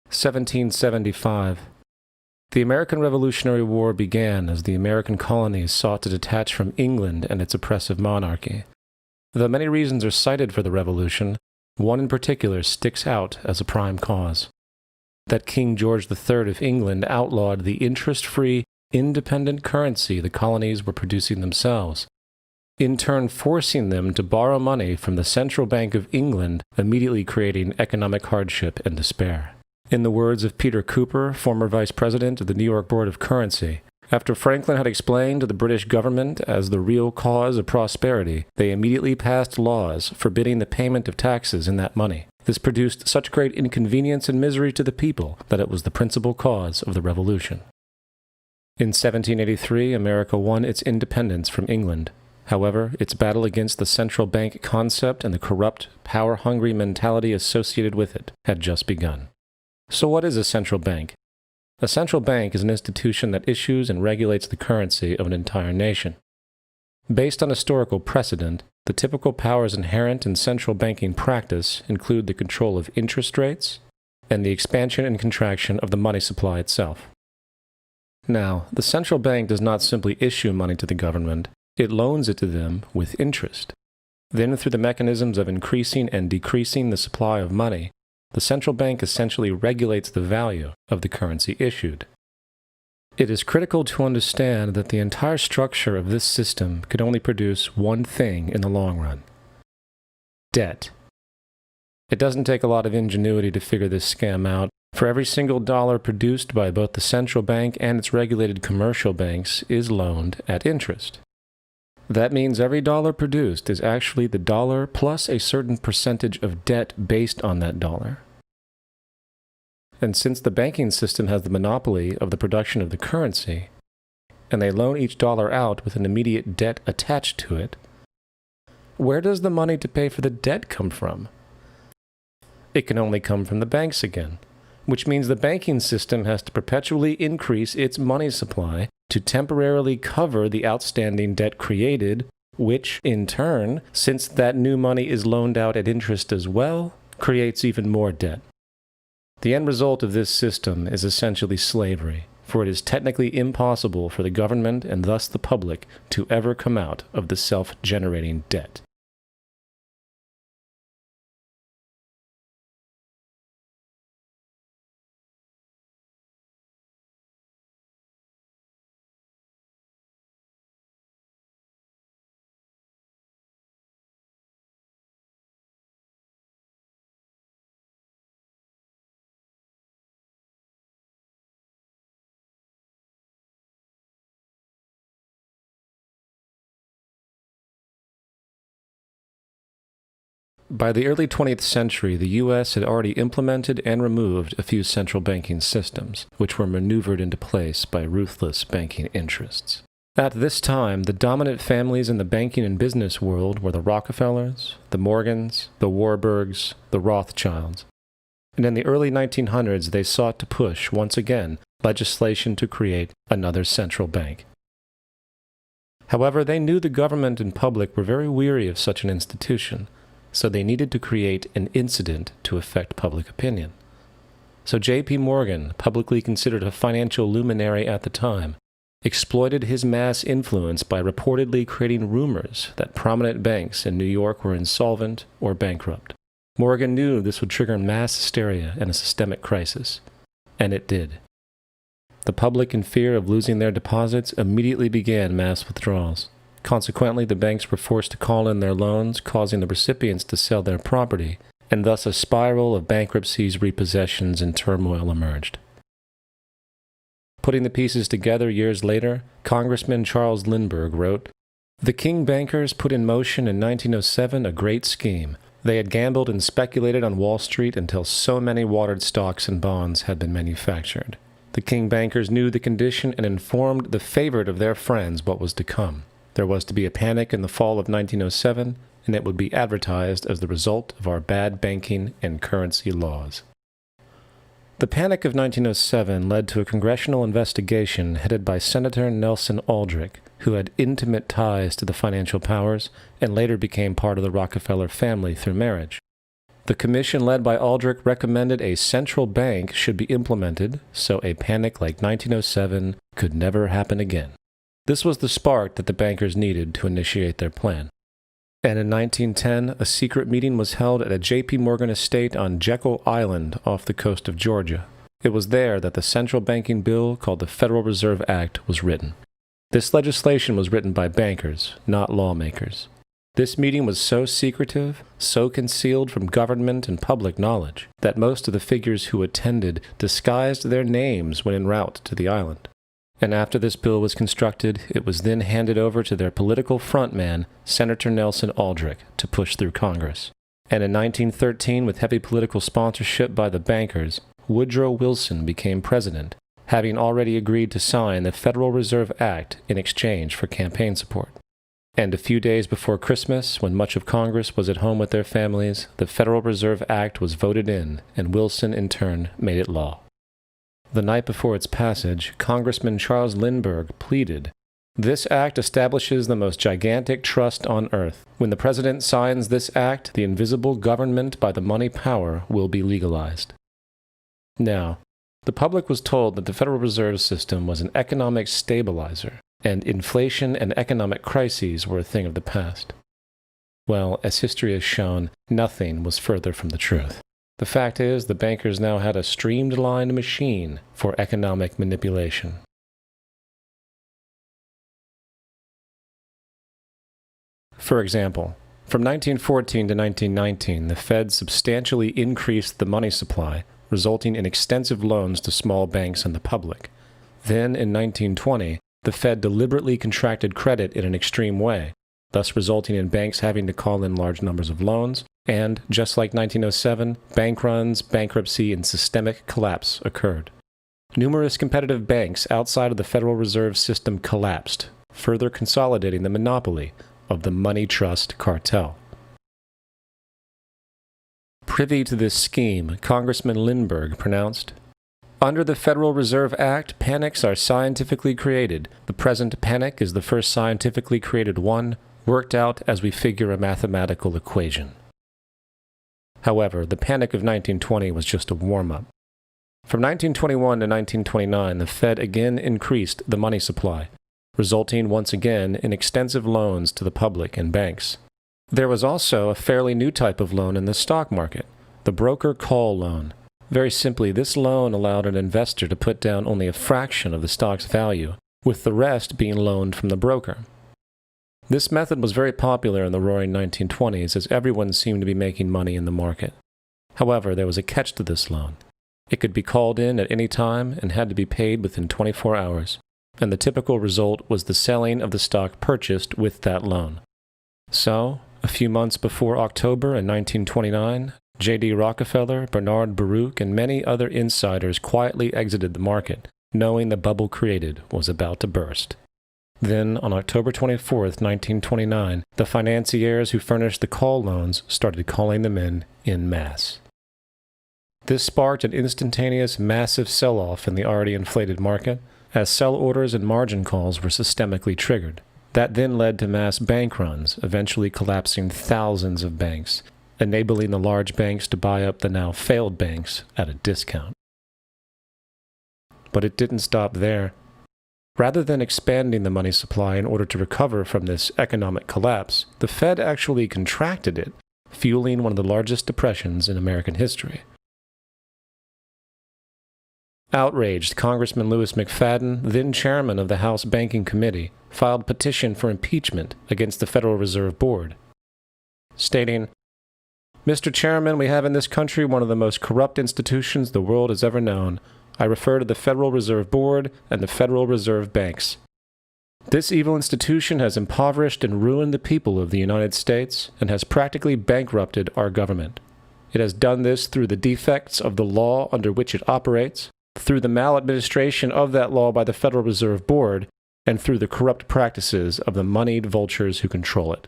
[SPEAKER 6] (1775). The American Revolutionary War began as the American colonies sought to detach from England and its oppressive monarchy. Though many reasons are cited for the revolution, one in particular sticks out as a prime cause: that King George III of England outlawed the interest-free, independent currency the colonies were producing themselves, in turn forcing them to borrow money from the Central Bank of England, immediately creating economic hardship and despair. In the words of Peter Cooper, former vice president of the New York Board of Currency, after Franklin had explained to the British government as the real cause of prosperity, they immediately passed laws forbidding the payment of taxes in that money. This produced such great inconvenience and misery to the people that it was the principal cause of the Revolution. In 1783, America won its independence from England. However, its battle against the central bank concept and the corrupt, power-hungry mentality associated with it had just begun. So what is a central bank? A central bank is an institution that issues and regulates the currency of an entire nation. Based on historical precedent, the typical powers inherent in central banking practice include the control of interest rates and the expansion and contraction of the money supply itself. Now, the central bank does not simply issue money to the government, it loans it to them with interest. Then, through the mechanisms of increasing and decreasing the supply of money, the central bank essentially regulates the value of the currency issued. It is critical to understand that the entire structure of this system could only produce one thing in the long run: debt. It doesn't take a lot of ingenuity to figure this scam out. For every single dollar produced by both the central bank and its regulated commercial banks is loaned at interest. That means every dollar produced is actually the dollar plus a certain percentage of debt based on that dollar. And since the banking system has the monopoly of the production of the currency, and they loan each dollar out with an immediate debt attached to it, where does the money to pay for the debt come from? It can only come from the banks again, which means the banking system has to perpetually increase its money supply to temporarily cover the outstanding debt created, which, in turn, since that new money is loaned out at interest as well, creates even more debt. The end result of this system is essentially slavery, for it is technically impossible for the government and thus the public to ever come out of the self-generating debt. By the early 20th century, the U.S. had already implemented and removed a few central banking systems, which were maneuvered into place by ruthless banking interests. At this time, the dominant families in the banking and business world were the Rockefellers, the Morgans, the Warburgs, the Rothschilds. And in the early 1900s, they sought to push, once again, legislation to create another central bank. However, they knew the government and public were very weary of such an institution, so they needed to create an incident to affect public opinion. So J.P. Morgan, publicly considered a financial luminary at the time, exploited his mass influence by reportedly creating rumors that prominent banks in New York were insolvent or bankrupt. Morgan knew this would trigger mass hysteria and a systemic crisis, and it did. The public, in fear of losing their deposits, immediately began mass withdrawals. Consequently, the banks were forced to call in their loans, causing the recipients to sell their property, and thus a spiral of bankruptcies, repossessions, and turmoil emerged. Putting the pieces together years later, Congressman Charles Lindbergh wrote, "The King bankers put in motion in 1907 a great scheme. They had gambled and speculated on Wall Street until so many watered stocks and bonds had been manufactured. The King bankers knew the condition and informed the favorite of their friends what was to come. There was to be a panic in the fall of 1907, and it would be advertised as the result of our bad banking and currency laws." The Panic of 1907 led to a congressional investigation headed by Senator Nelson Aldrich, who had intimate ties to the financial powers and later became part of the Rockefeller family through marriage. The commission led by Aldrich recommended a central bank should be implemented so a panic like 1907 could never happen again. This was the spark that the bankers needed to initiate their plan. And in 1910, a secret meeting was held at a J.P. Morgan estate on Jekyll Island off the coast of Georgia. It was there that the central banking bill called the Federal Reserve Act was written. This legislation was written by bankers, not lawmakers. This meeting was so secretive, so concealed from government and public knowledge, that most of the figures who attended disguised their names when en route to the island. And after this bill was constructed, it was then handed over to their political frontman, Senator Nelson Aldrich, to push through Congress. And in 1913, with heavy political sponsorship by the bankers, Woodrow Wilson became president, having already agreed to sign the Federal Reserve Act in exchange for campaign support. And a few days before Christmas, when much of Congress was at home with their families, the Federal Reserve Act was voted in, and Wilson in turn made it law. The night before its passage, Congressman Charles Lindbergh pleaded, "This act establishes the most gigantic trust on earth. When the President signs this act, the invisible government by the money power will be legalized." Now, the public was told that the Federal Reserve System was an economic stabilizer, and inflation and economic crises were a thing of the past. Well, as history has shown, nothing was further from the truth. The fact is, the bankers now had a streamlined machine for economic manipulation. For example, from 1914 to 1919, the Fed substantially increased the money supply, resulting in extensive loans to small banks and the public. Then, in 1920, the Fed deliberately contracted credit in an extreme way, thus resulting in banks having to call in large numbers of loans, and, just like 1907, bank runs, bankruptcy, and systemic collapse occurred. Numerous competitive banks outside of the Federal Reserve System collapsed, further consolidating the monopoly of the money trust cartel. Privy to this scheme, Congressman Lindbergh pronounced, "Under the Federal Reserve Act, panics are scientifically created. The present panic is the first scientifically created one, worked out as we figure a mathematical equation." However, the Panic of 1920 was just a warm-up. From 1921 to 1929, the Fed again increased the money supply, resulting once again in extensive loans to the public and banks. There was also a fairly new type of loan in the stock market, the broker call loan. Very simply, this loan allowed an investor to put down only a fraction of the stock's value, with the rest being loaned from the broker. This method was very popular in the roaring 1920s as everyone seemed to be making money in the market. However, there was a catch to this loan. It could be called in at any time and had to be paid within 24 hours, and the typical result was the selling of the stock purchased with that loan. So, a few months before October in 1929, J.D. Rockefeller, Bernard Baruch, and many other insiders quietly exited the market, knowing the bubble created was about to burst. Then, on October 24, 1929, the financiers who furnished the call loans started calling them in masse. This sparked an instantaneous, massive sell-off in the already inflated market, as sell orders and margin calls were systemically triggered. That then led to mass bank runs, eventually collapsing thousands of banks, enabling the large banks to buy up the now failed banks at a discount. But it didn't stop there. Rather than expanding the money supply in order to recover from this economic collapse, the Fed actually contracted it, fueling one of the largest depressions in American history. Outraged, Congressman Louis McFadden, then chairman of the House Banking Committee, filed a petition for impeachment against the Federal Reserve Board, stating, "Mr. Chairman, we have in this country one of the most corrupt institutions the world has ever known. I refer to the Federal Reserve Board and the Federal Reserve Banks. This evil institution has impoverished and ruined the people of the United States and has practically bankrupted our government. It has done this through the defects of the law under which it operates, through the maladministration of that law by the Federal Reserve Board, and through the corrupt practices of the moneyed vultures who control it."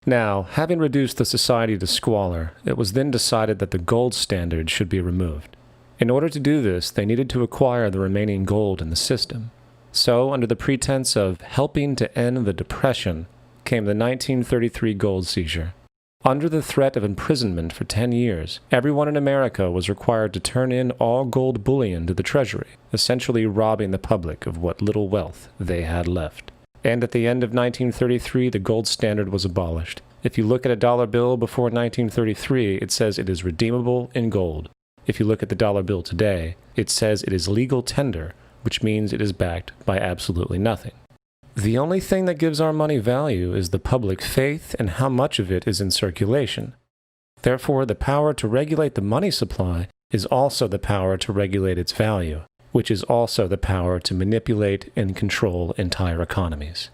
[SPEAKER 6] Now, having reduced the society to squalor, it was then decided that the gold standard should be removed. In order to do this, they needed to acquire the remaining gold in the system. So, under the pretense of helping to end the Depression, came the 1933 gold seizure. Under the threat of imprisonment for 10 years, everyone in America was required to turn in all gold bullion to the Treasury, essentially robbing the public of what little wealth they had left. And at the end of 1933, the gold standard was abolished. If you look at a dollar bill before 1933, it says it is redeemable in gold. If you look at the dollar bill today, it says it is legal tender, which means it is backed by absolutely nothing. The only thing that gives our money value is the public faith and how much of it is in circulation. Therefore, the power to regulate the money supply is also the power to regulate its value, which is also the power to manipulate and control entire economies.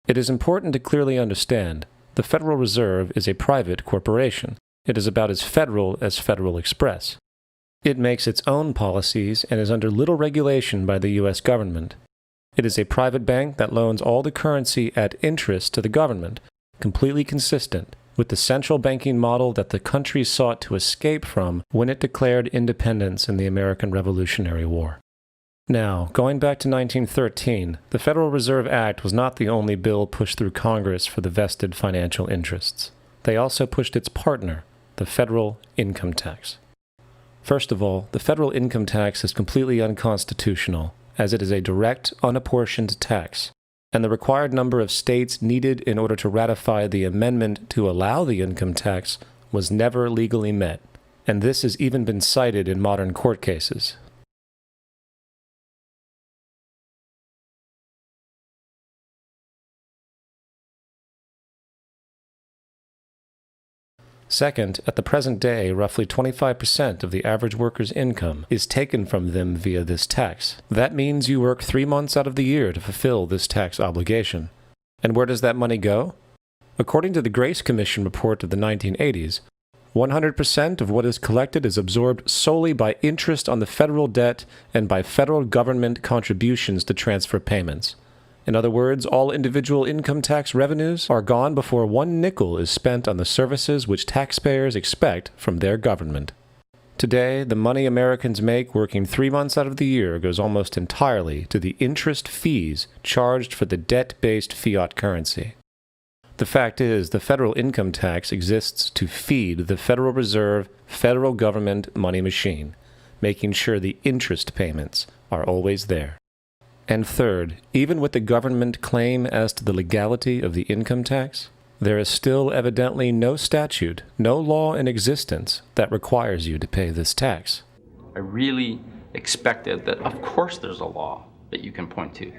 [SPEAKER 6] It is important to clearly understand the Federal Reserve is a private corporation. It is about as Federal Express. It makes its own policies and is under little regulation by the U.S. government. It is a private bank that loans all the currency at interest to the government, completely consistent with the central banking model that the country sought to escape from when it declared independence in the American Revolutionary War. Now, going back to 1913, the Federal Reserve Act was not the only bill pushed through Congress for the vested financial interests. They also pushed its partner, the federal income tax. First of all, the federal income tax is completely unconstitutional, as it is a direct, unapportioned tax, and the required number of states needed in order to ratify the amendment to allow the income tax was never legally met, and this has even been cited in modern court cases. Second, at the present day, roughly 25% of the average worker's income is taken from them via this tax. That means you work 3 months out of the year to fulfill this tax obligation. And where does that money go? According to the Grace Commission report of the 1980s, 100% of what is collected is absorbed solely by interest on the federal debt and by federal government contributions to transfer payments. In other words, all individual income tax revenues are gone before 1 nickel is spent on the services which taxpayers expect from their government. Today, the money Americans make working 3 months out of the year goes almost entirely to the interest fees charged for the debt-based fiat currency. The fact is, the federal income tax exists to feed the Federal Reserve federal government money machine, making sure the interest payments are always there. And third, even with the government claim as to the legality of the income tax, there is still evidently no statute, no law in existence that requires you to pay this tax.
[SPEAKER 17] I really expected that, of course, there's a law that you can point to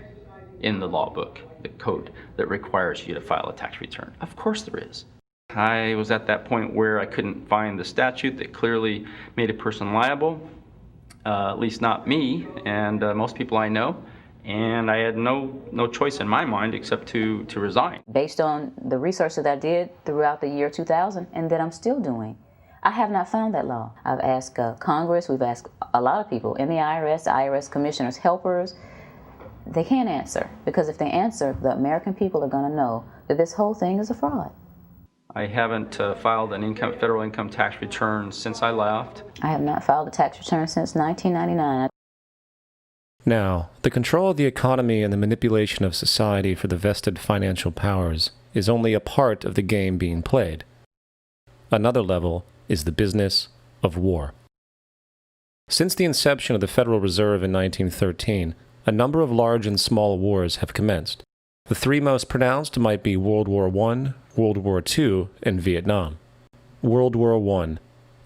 [SPEAKER 17] in the law book, the code, that requires you to file a tax return. Of course there is. I was at that point where I couldn't find the statute that clearly made a person liable, at least not me and most people I know. And I had no choice in my mind except to resign.
[SPEAKER 19] Based on the research that I did throughout the year 2000 and that I'm still doing,
[SPEAKER 1] I have not found that law. I've asked Congress, we've asked a lot of people in the IRS commissioners, helpers. They can't answer, because if they answer, the American people are going to know that this whole thing is a fraud.
[SPEAKER 17] I haven't filed an federal income tax return since I left.
[SPEAKER 1] I have not filed a tax return since 1999.
[SPEAKER 6] Now, the control of the economy and the manipulation of society for the vested financial powers is only a part of the game being played. Another level is the business of war. Since the inception of the Federal Reserve in 1913, a number of large and small wars have commenced. The three most pronounced might be World War I, World War II, and Vietnam. World War I.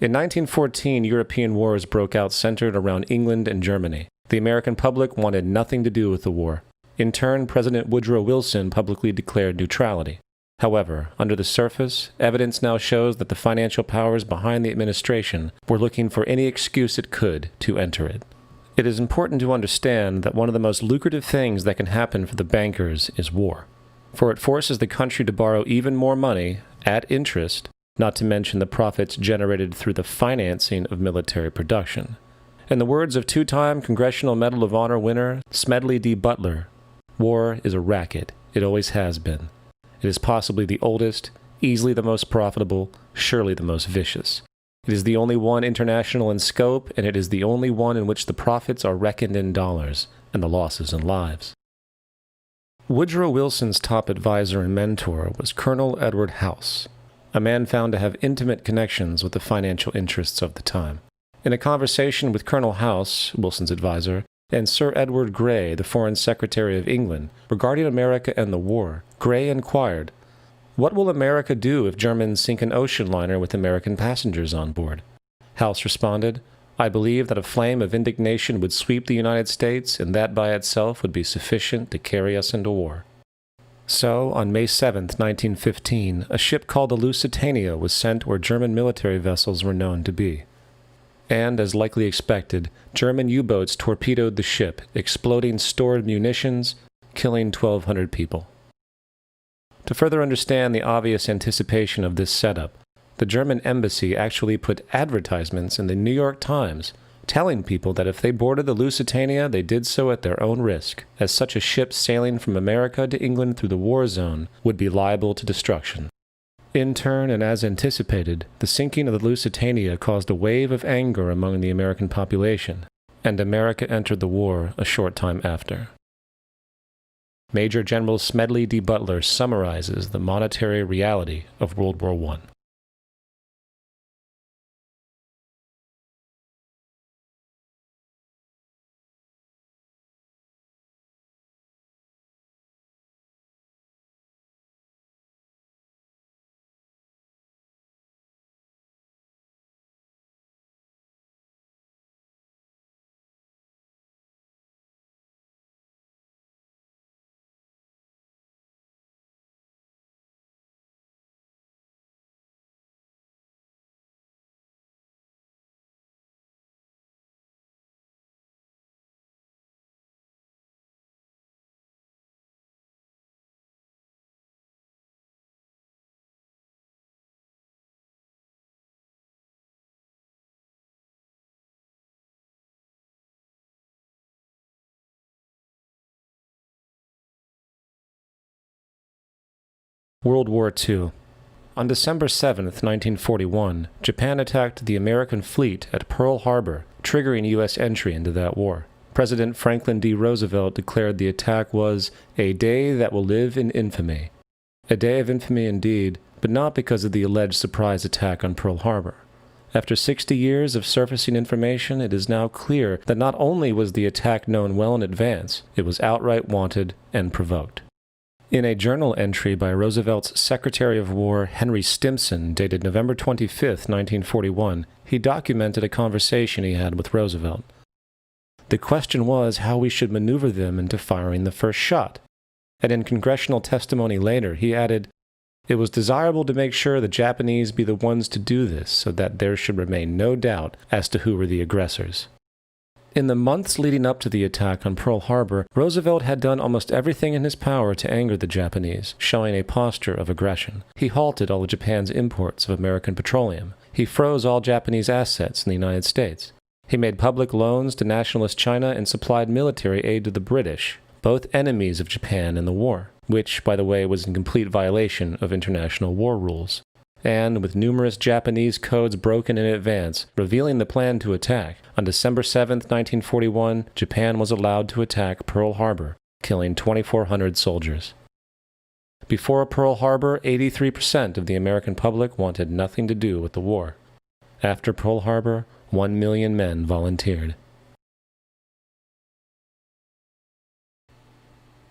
[SPEAKER 6] In 1914, European wars broke out centered around England and Germany. The American public wanted nothing to do with the war. In turn, President Woodrow Wilson publicly declared neutrality. However, under the surface, evidence now shows that the financial powers behind the administration were looking for any excuse it could to enter it. It is important to understand that one of the most lucrative things that can happen for the bankers is war, for it forces the country to borrow even more money at interest, not to mention the profits generated through the financing of military production. In the words of two-time Congressional Medal of Honor winner Smedley D. Butler, war is a racket. It always has been. It is possibly the oldest, easily the most profitable, surely the most vicious. It is the only one international in scope, and it is the only one in which the profits are reckoned in dollars and the losses in lives. Woodrow Wilson's top advisor and mentor was Colonel Edward House, a man found to have intimate connections with the financial interests of the time. In a conversation with Colonel House, Wilson's advisor, and Sir Edward Grey, the Foreign Secretary of England, regarding America and the war, Grey inquired, "What will America do if Germans sink an ocean liner with American passengers on board?" House responded, "I believe that a flame of indignation would sweep the United States, and that by itself would be sufficient to carry us into war." So, on May 7, 1915, a ship called the Lusitania was sent where German military vessels were known to be. And, as likely expected, German U-boats torpedoed the ship, exploding stored munitions, killing 1,200 people. To further understand the obvious anticipation of this setup, the German embassy actually put advertisements in the New York Times telling people that if they boarded the Lusitania, they did so at their own risk, as such a ship sailing from America to England through the war zone would be liable to destruction. In turn, and as anticipated, the sinking of the Lusitania caused a wave of anger among the American population, and America entered the war a short time after. Major General Smedley D. Butler summarizes the monetary reality of World War I. World War II. On December 7, 1941, Japan attacked the American fleet at Pearl Harbor, triggering U.S. entry into that war. President Franklin D. Roosevelt declared the attack was a day that will live in infamy. A day of infamy indeed, but not because of the alleged surprise attack on Pearl Harbor. After 60 years of surfacing information, it is now clear that not only was the attack known well in advance, it was outright wanted and provoked. In a journal entry by Roosevelt's Secretary of War Henry Stimson, dated November 25, 1941, he documented a conversation he had with Roosevelt. The question was how we should maneuver them into firing the first shot. And in congressional testimony later, he added, "It was desirable to make sure the Japanese be the ones to do this so that there should remain no doubt as to who were the aggressors." In the months leading up to the attack on Pearl Harbor, Roosevelt had done almost everything in his power to anger the Japanese, showing a posture of aggression. He halted all of Japan's imports of American petroleum. He froze all Japanese assets in the United States. He made public loans to nationalist China and supplied military aid to the British, both enemies of Japan in the war, which, by the way, was in complete violation of international war rules. And with numerous Japanese codes broken in advance, revealing the plan to attack, on December 7, 1941, Japan was allowed to attack Pearl Harbor, killing 2,400 soldiers. Before Pearl Harbor, 83% of the American public wanted nothing to do with the war. After Pearl Harbor, 1 million men volunteered.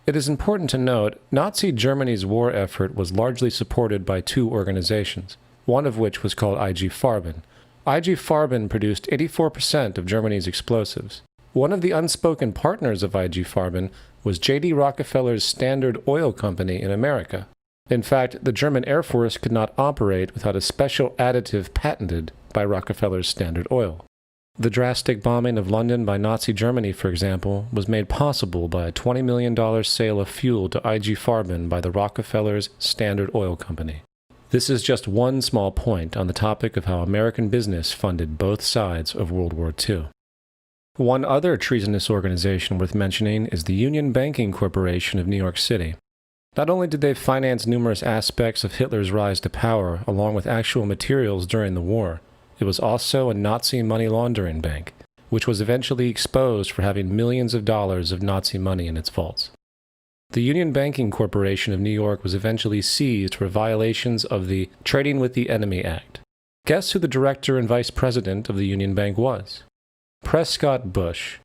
[SPEAKER 6] It is important to note, Nazi Germany's war effort was largely supported by two organizations, one of which was called IG Farben. IG Farben produced 84% of Germany's explosives. One of the unspoken partners of IG Farben was J.D. Rockefeller's Standard Oil Company in America. In fact, the German Air Force could not operate without a special additive patented by Rockefeller's Standard Oil. The drastic bombing of London by Nazi Germany, for example, was made possible by a $20 million sale of fuel to IG Farben by the Rockefeller's Standard Oil Company. This is just one small point on the topic of how American business funded both sides of World War II. One other treasonous organization worth mentioning is the Union Banking Corporation of New York City. Not only did they finance numerous aspects of Hitler's rise to power, along with actual materials during the war, it was also a Nazi money laundering bank, which was eventually exposed for having millions of dollars of Nazi money in its vaults. The Union Banking Corporation of New York was eventually seized for violations of the Trading with the Enemy Act. Guess who the director and vice president of the Union Bank was? Prescott Bush,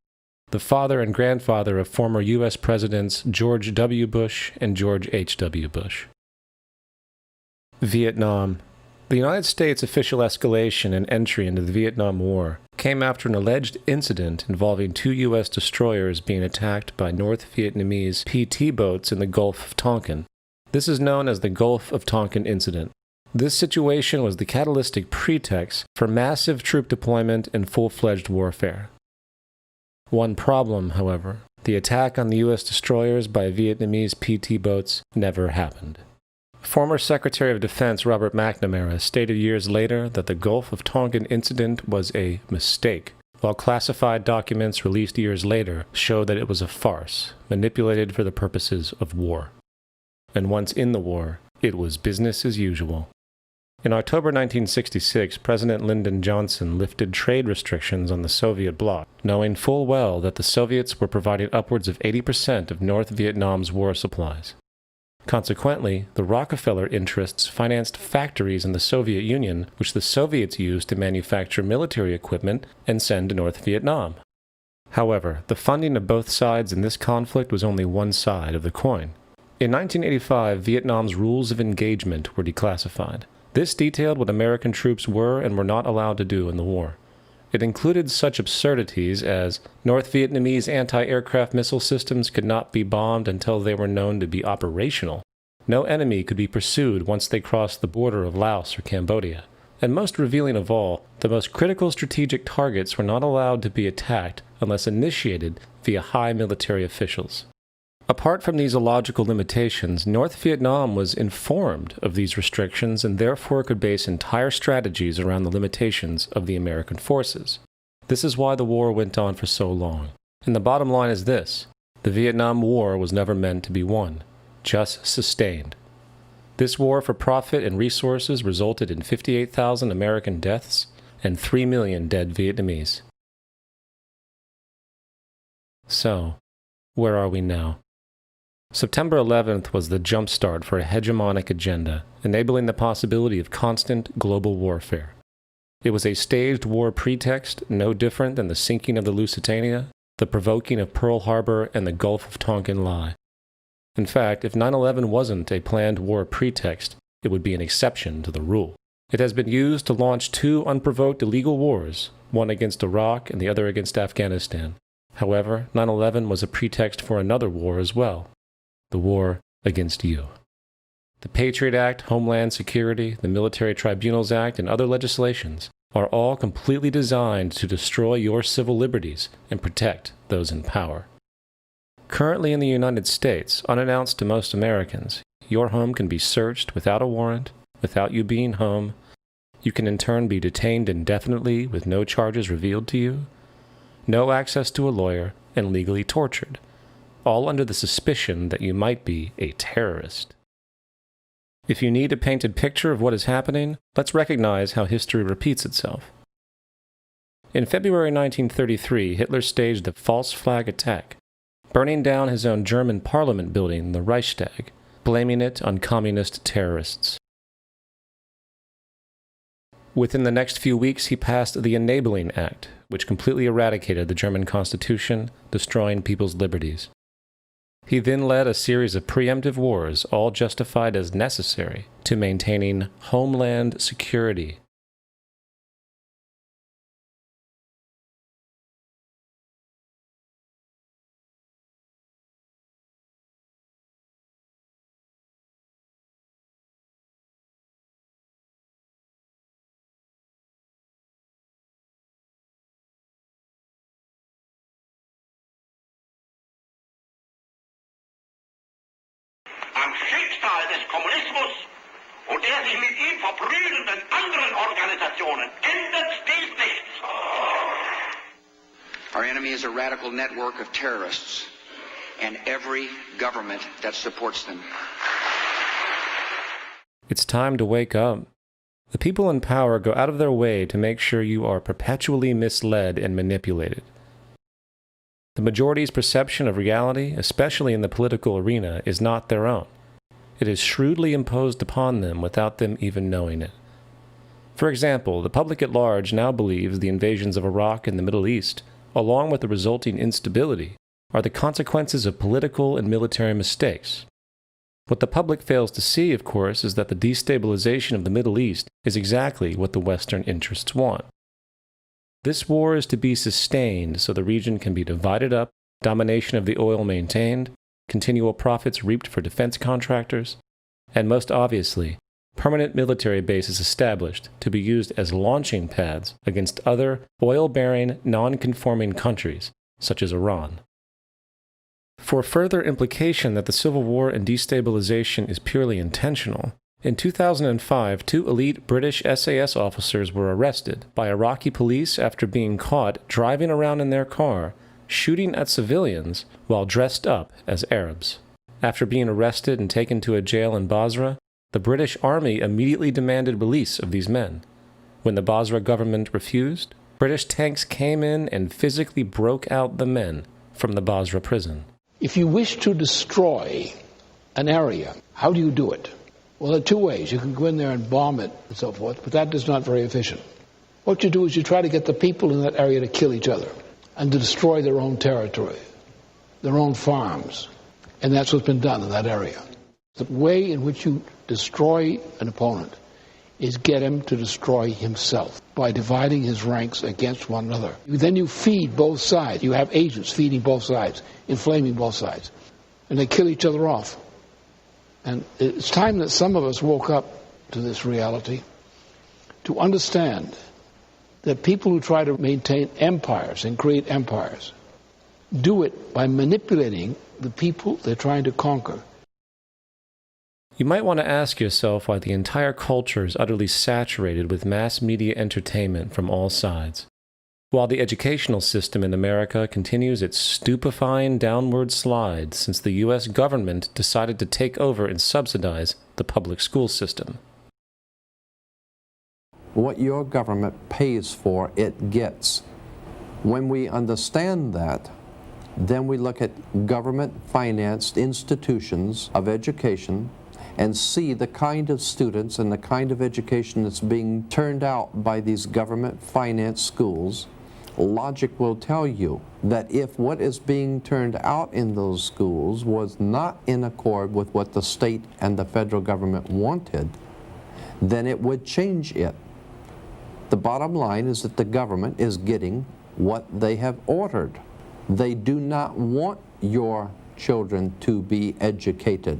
[SPEAKER 6] the father and grandfather of former U.S. Presidents George W. Bush and George H.W. Bush. Vietnam. The United States' official escalation and entry into the Vietnam War came after an alleged incident involving two U.S. destroyers being attacked by North Vietnamese PT boats in the Gulf of Tonkin. This is known as the Gulf of Tonkin Incident. This situation was the catalytic pretext for massive troop deployment and full-fledged warfare. One problem, however, the attack on the U.S. destroyers by Vietnamese PT boats never happened. Former Secretary of Defense Robert McNamara stated years later that the Gulf of Tonkin incident was a mistake, while classified documents released years later showed that it was a farce, manipulated for the purposes of war. And once in the war, it was business as usual. In October 1966, President Lyndon Johnson lifted trade restrictions on the Soviet bloc, knowing full well that the Soviets were providing upwards of 80% of North Vietnam's war supplies. Consequently, the Rockefeller interests financed factories in the Soviet Union, which the Soviets used to manufacture military equipment and send to North Vietnam. However, the funding of both sides in this conflict was only one side of the coin. In 1985, Vietnam's rules of engagement were declassified. This detailed what American troops were and were not allowed to do in the war. It included such absurdities as North Vietnamese anti-aircraft missile systems could not be bombed until they were known to be operational. No enemy could be pursued once they crossed the border of Laos or Cambodia. And most revealing of all, the most critical strategic targets were not allowed to be attacked unless initiated via high military officials. Apart from these illogical limitations, North Vietnam was informed of these restrictions and therefore could base entire strategies around the limitations of the American forces. This is why the war went on for so long. And the bottom line is this: the Vietnam War was never meant to be won, just sustained. This war for profit and resources resulted in 58,000 American deaths and 3 million dead Vietnamese. So, where are we now? September 11th was the jumpstart for a hegemonic agenda, enabling the possibility of constant global warfare. It was a staged war pretext, no different than the sinking of the Lusitania, the provoking of Pearl Harbor, and the Gulf of Tonkin lie. In fact, if 9/11 wasn't a planned war pretext, it would be an exception to the rule. It has been used to launch two unprovoked illegal wars, one against Iraq and the other against Afghanistan. However, 9/11 was a pretext for another war as well. The war against you. The Patriot Act, Homeland Security, the Military Tribunals Act, and other legislations are all completely designed to destroy your civil liberties and protect those in power. Currently in the United States, unannounced to most Americans, your home can be searched without a warrant, without you being home, You can in turn be detained indefinitely with no charges revealed to you, no access to a lawyer, and legally tortured, all under the suspicion that you might be a terrorist. If you need a painted picture of what is happening, let's recognize how history repeats itself. In February 1933, Hitler staged a false flag attack, burning down his own German parliament building, the Reichstag, blaming it on communist terrorists. Within the next few weeks, he passed the Enabling Act, which completely eradicated the German Constitution, destroying people's liberties. He then led a series of preemptive wars, all justified as necessary to maintaining homeland security.
[SPEAKER 14] Am Schicksal des Kommunismus und der sich mit ihm verbrüdernden anderen Organisationen ändert dies nichts.
[SPEAKER 19] Our enemy is a radical network of terrorists and every government that supports them.
[SPEAKER 6] It's time to wake up. The people in power go out of their way to make sure you are perpetually misled and manipulated. The majority's perception of reality, especially in the political arena, is not their own. It is shrewdly imposed upon them without them even knowing it. For example, the public at large now believes the invasions of Iraq and the Middle East, along with the resulting instability, are the consequences of political and military mistakes. What the public fails to see, of course, is that the destabilization of the Middle East is exactly what the Western interests want. This war is to be sustained so the region can be divided up, domination of the oil maintained, continual profits reaped for defense contractors, and most obviously, permanent military bases established to be used as launching pads against other oil-bearing, non-conforming countries, such as Iran. For further implication that the civil war and destabilization is purely intentional, in 2005, 2 elite British SAS officers were arrested by Iraqi police after being caught driving around in their car, shooting at civilians while dressed up as Arabs. After being arrested and taken to a jail in Basra, the British Army immediately demanded release of these men. When the Basra government refused, British tanks came in and physically broke out the men from the Basra prison.
[SPEAKER 20] If you wish to destroy an area, how do you do it? Well, there are 2 ways. You can go in there and bomb it and so forth, but that is not very efficient. What you do is you try to get the people in that area to kill each other and to destroy their own territory, their own farms. And that's what's been done in that area. The way in which you destroy an opponent is get him to destroy himself by dividing his ranks against one another. Then you feed both sides. You have agents feeding both sides, inflaming both sides. And they kill each other off. And it's time that some of us woke up to this reality, to understand that people who try to maintain empires and create empires do it by manipulating the people they're trying to conquer.
[SPEAKER 6] You might want to ask yourself why the entire culture is utterly saturated with mass media entertainment from all sides, while the educational system in America continues its stupefying downward slide since the U.S. government decided to take over and subsidize the public school system.
[SPEAKER 21] What your government pays for, it gets. When we understand that, then we look at government-financed institutions of education and see the kind of students and the kind of education that's being turned out by these government-financed schools. Logic will tell you that if what is being turned out in those schools was not in accord with what the state and the federal government wanted, then it would change it. The bottom line is that the government is getting what they have ordered. They do not want your children to be educated.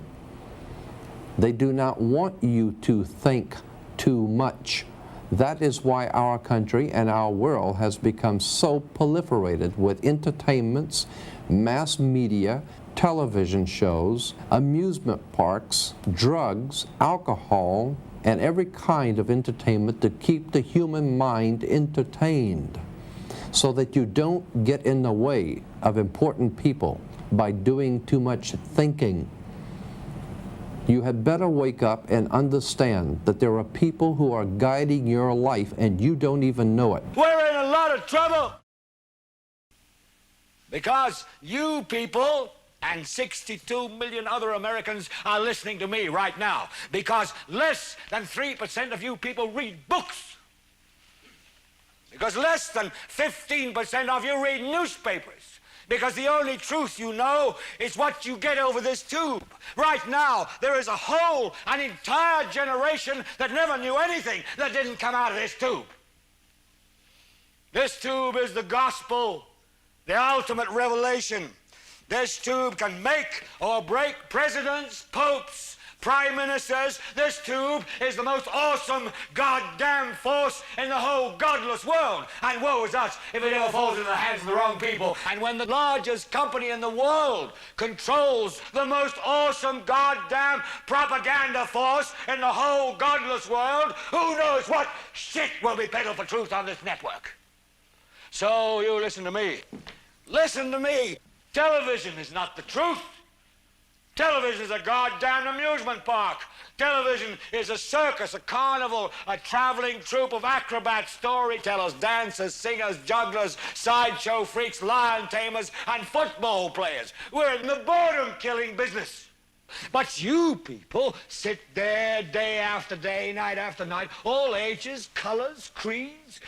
[SPEAKER 21] They do not want you to think too much. That is why our country and our world has become so proliferated with entertainments, mass media, television shows, amusement parks, drugs, alcohol, and every kind of entertainment to keep the human mind entertained, so that you don't get in the way of important people by doing too much thinking. You had better wake up and understand that there are people who are guiding your life and you don't even know it.
[SPEAKER 15] We're in a lot of trouble because you people and 62 million other Americans are listening to me right now, because less than 3% of you people read books, because less than 15% of you read newspapers, because the only truth you know is what you get over this tube. Right now, there is an entire generation that never knew anything that didn't come out of this tube. This tube is the gospel, the ultimate revelation. This tube can make or break presidents, popes, prime ministers. This tube is the most awesome goddamn force in the whole godless world. And woe is us if it ever falls into the hands of the wrong people. And when the largest company in the world controls the most awesome goddamn propaganda force in the whole godless world, who knows what shit will be peddled for truth on this network. So you listen to me. Listen to me. Television is not the truth. Television is a goddamn amusement park. Television is a circus, a carnival, a traveling troupe of acrobats, storytellers, dancers, singers, jugglers, sideshow freaks, lion tamers, and football players. We're in the boredom-killing business. But you people sit there day after day, night after night, all ages, colors, creeds.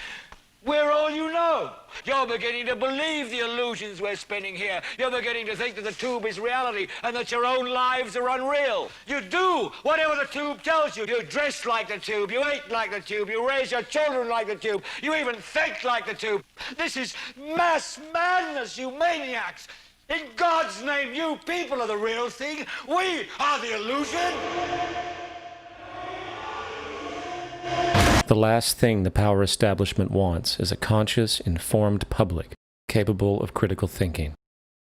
[SPEAKER 15] We're all you know. You're beginning to believe the illusions we're spinning here. You're beginning to think that the tube is reality and that your own lives are unreal. You do whatever the tube tells you. You dress like the tube. You eat like the tube. You raise your children like the tube. You even think like the tube. This is mass madness, you maniacs. In God's name, you people are the real thing. We are the illusion.
[SPEAKER 6] The last thing the power establishment wants is a conscious, informed public capable of critical thinking.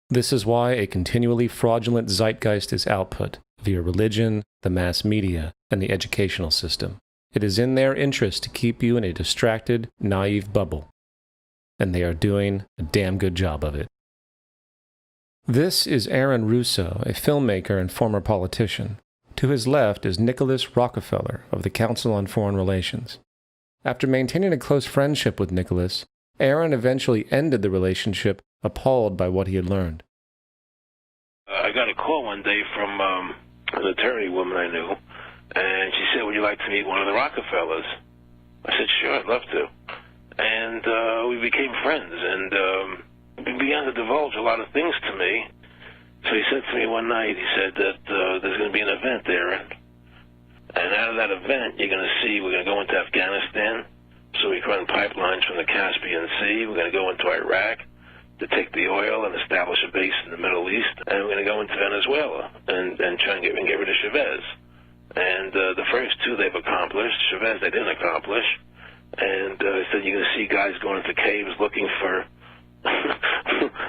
[SPEAKER 6] This is why a continually fraudulent zeitgeist is output via religion, the mass media, and the educational system. It is in their interest to keep you in a distracted, naive bubble, and they are doing a damn good job of it. This is Aaron Russo, a filmmaker and former politician. To his left is Nicholas Rockefeller of the Council on Foreign Relations. After maintaining a close friendship with Nicholas, Aaron eventually ended the relationship, appalled by what he had learned.
[SPEAKER 2] I got a call one day from an attorney woman I knew, and she said, "Would you like to meet one of the Rockefellers?" I said, "Sure, I'd love to." And we became friends, and he began to divulge a lot of things to me. So he said to me one night, he said that there's going to be an event there, and out of that event, you're going to see we're going to go into Afghanistan, so we can run pipelines from the Caspian Sea. We're going to go into Iraq to take the oil and establish a base in the Middle East, and we're going to go into Venezuela and try and get rid of Chavez. And the first two they've accomplished. Chavez they didn't accomplish. And he said you're going to see guys going into caves looking for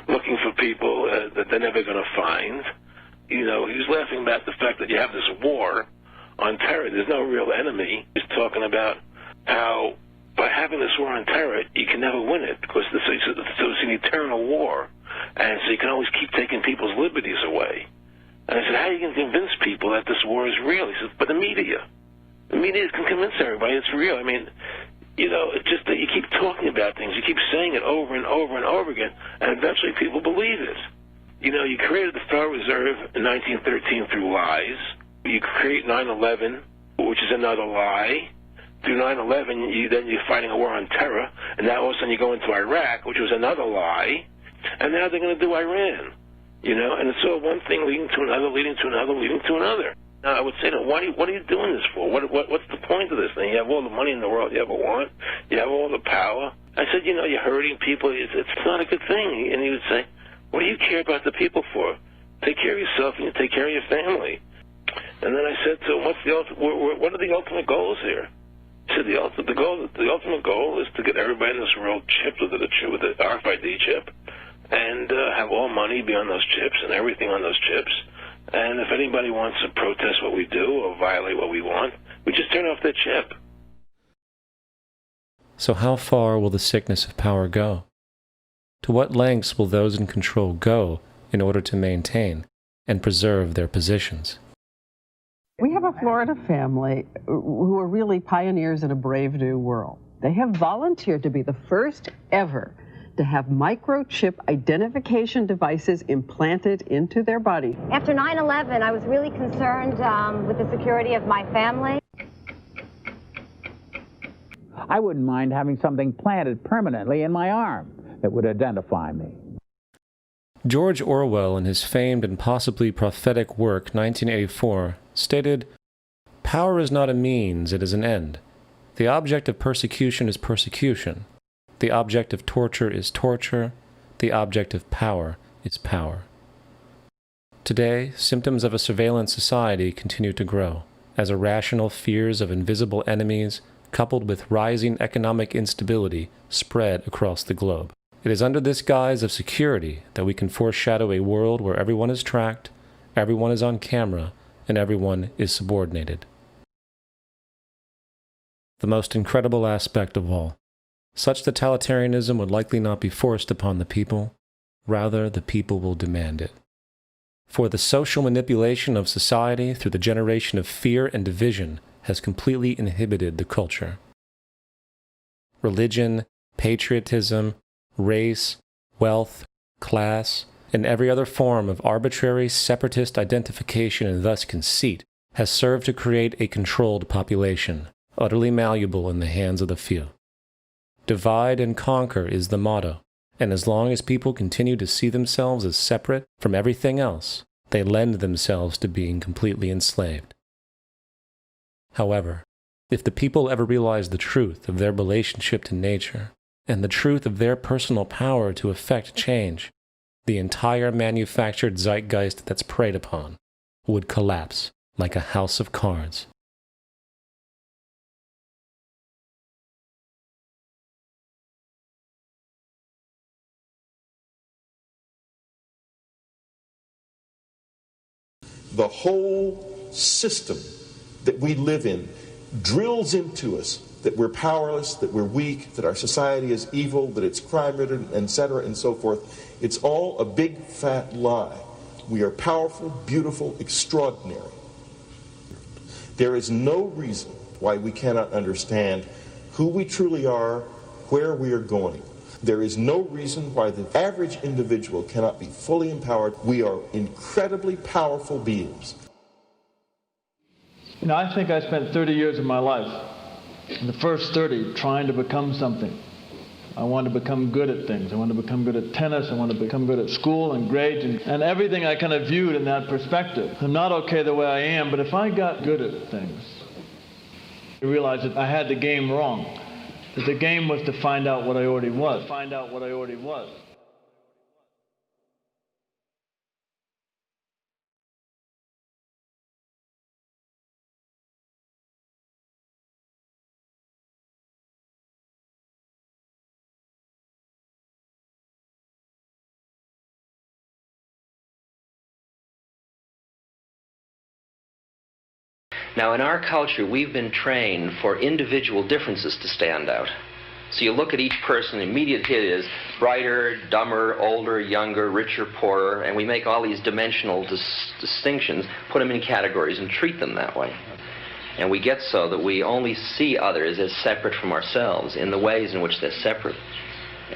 [SPEAKER 2] looking for people that they're never going to find. You know, he was laughing about the fact that you have this war on terror. There's no real enemy. He's talking about how by having this war on terror, you can never win it because so it's an eternal war. And so you can always keep taking people's liberties away. And I said, how are you going to convince people that this war is real? He says, but the media. The media can convince everybody it's real. I mean, you know, it's just that you keep talking about things. You keep saying it over and over and over again, and eventually people believe it. You know, you created the Federal Reserve in 1913 through lies. You create 9/11, which is another lie. Through 9/11, then you're fighting a war on terror, and now all of a sudden you go into Iraq, which was another lie, and now they're going to do Iran. You know, and it's all one thing leading to another, leading to another, leading to another. Now, I would say, what are you doing this for? What's the point of this thing? You have all the money in the world you ever want. You have all the power. I said, you know, you're hurting people. It's not a good thing. And he would say, what do you care about the people for? Take care of yourself and you take care of your family. And then I said to him, what are the ultimate goals here? He said, the ultimate goal is to get everybody in this world chipped with the RFID chip. and have all money be on those chips and everything on those chips. And if anybody wants to protest what we do or violate what we want, we just turn off their chip.
[SPEAKER 6] So how far will the sickness of power go? To what lengths will those in control go in order to maintain and preserve their positions?
[SPEAKER 4] We have a Florida family who are really pioneers in a brave new world. They have volunteered to be the first ever to have microchip identification devices implanted into their body.
[SPEAKER 5] After 9/11, I was really concerned with the security of my family.
[SPEAKER 22] I wouldn't mind having something planted permanently in my arm that would identify me.
[SPEAKER 6] George Orwell, in his famed and possibly prophetic work 1984, stated, "Power is not a means, it is an end. The object of persecution is persecution. The object of torture is torture. The object of power is power." Today, symptoms of a surveillance society continue to grow, as irrational fears of invisible enemies, coupled with rising economic instability, spread across the globe. It is under this guise of security that we can foreshadow a world where everyone is tracked, everyone is on camera, and everyone is subordinated. The most incredible aspect of all, such totalitarianism would likely not be forced upon the people, rather the people will demand it. For the social manipulation of society through the generation of fear and division has completely inhibited the culture. Religion, patriotism, race, wealth, class, and every other form of arbitrary separatist identification and thus conceit has served to create a controlled population, utterly malleable in the hands of the few. Divide and conquer is the motto, and as long as people continue to see themselves as separate from everything else, they lend themselves to being completely enslaved. However, if the people ever realize the truth of their relationship to nature, and the truth of their personal power to effect change, the entire manufactured zeitgeist that's preyed upon would collapse like a house of cards.
[SPEAKER 23] The whole system that we live in drills into us that we're powerless, that we're weak, that our society is evil, that it's crime-ridden, etc., and so forth. It's all a big, fat lie. We are powerful, beautiful, extraordinary. There is no reason why we cannot understand who we truly are, where we are going. There is no reason why the average individual cannot be fully empowered. We are incredibly powerful beings.
[SPEAKER 24] You know, I think I spent 30 years of my life, in the first 30, trying to become something. I wanted to become good at things. I wanted to become good at tennis. I wanted to become good at school and grades and everything I kind of viewed in that perspective. I'm not okay the way I am, but if I got good at things, I realized that I had the game wrong. That the game was to find out what I already was. Find out what I already was.
[SPEAKER 25] Now, in our culture, we've been trained for individual differences to stand out. So you look at each person, the immediate hit is brighter, dumber, older, younger, richer, poorer, and we make all these dimensional distinctions, put them in categories, and treat them that way. And we get so that we only see others as separate from ourselves in the ways in which they're separate.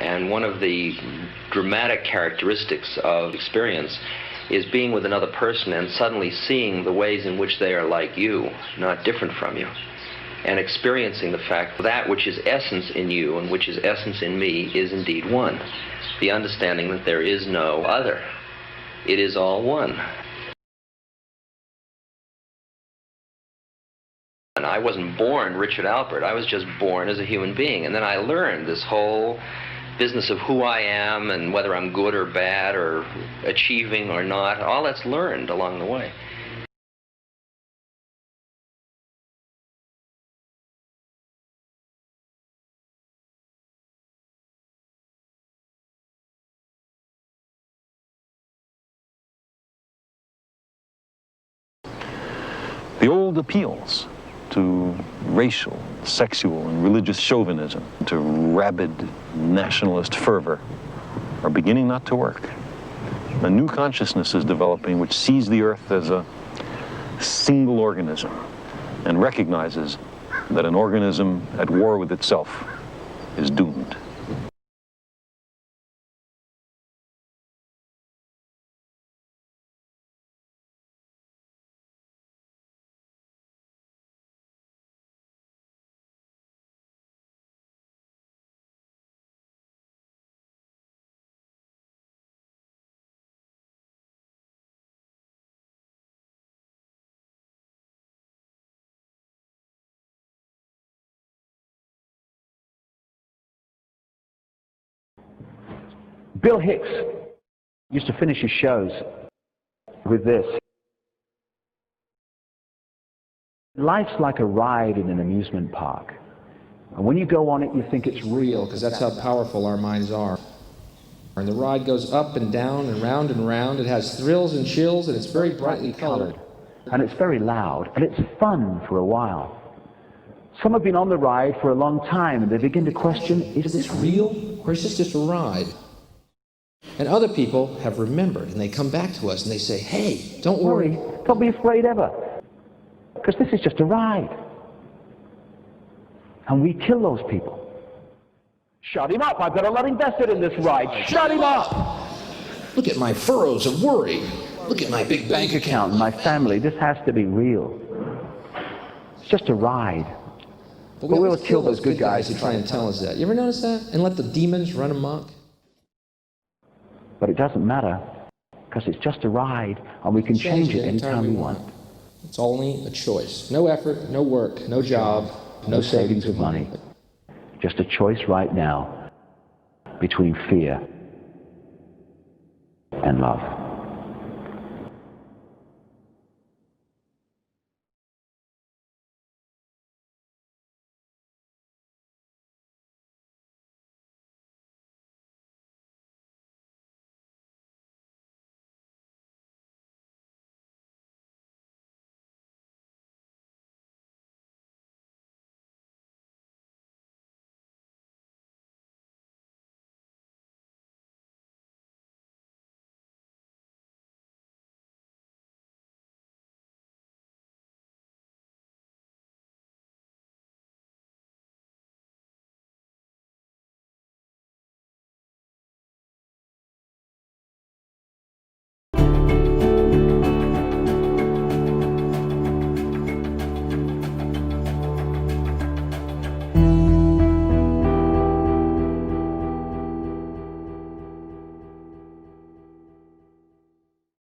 [SPEAKER 25] And one of the dramatic characteristics of experience is being with another person and suddenly seeing the ways in which they are like you, not different from you, and experiencing the fact that which is essence in you and which is essence in me is indeed one. The understanding that there is no other. It is all one. And I wasn't born Richard Alpert. I was just born as a human being. And then I learned this whole business of who I am and whether I'm good or bad or achieving or not. All that's learned along the way.
[SPEAKER 8] The old appeals to racial, sexual, and religious chauvinism, to rabid nationalist fervor, are beginning not to work. A new consciousness is developing which sees the earth as a single organism and recognizes that an organism at war with itself is doomed.
[SPEAKER 9] Bill Hicks used to finish his shows with this. Life's like a ride in an amusement park. And when you go on it, you think it's real,
[SPEAKER 11] because that's how powerful our minds are. And the ride goes up and down and round and round. It has thrills and chills, and it's very brightly colored.
[SPEAKER 9] And it's very loud, and it's fun for a while. Some have been on the ride for a long time, and they begin to question, is this real,
[SPEAKER 11] or is this just a ride? And other people have remembered, and they come back to us and they say, hey, don't worry.
[SPEAKER 9] Don't be afraid ever, because this is just a ride. And we kill those people. Shut him up. I've got a lot invested in this ride. Shut him up.
[SPEAKER 11] Look at my furrows of worry. Look at my big bank account
[SPEAKER 9] and my family. This has to be real. It's just a ride.
[SPEAKER 11] But we always kill those good guys who try and tell us that. You ever notice that? And let the demons run amok?
[SPEAKER 9] But it doesn't matter, because it's just a ride, and we can change it anytime we want.
[SPEAKER 11] It's only a choice. No effort, no work, no job,
[SPEAKER 9] no savings of money. Just a choice right now between fear and love.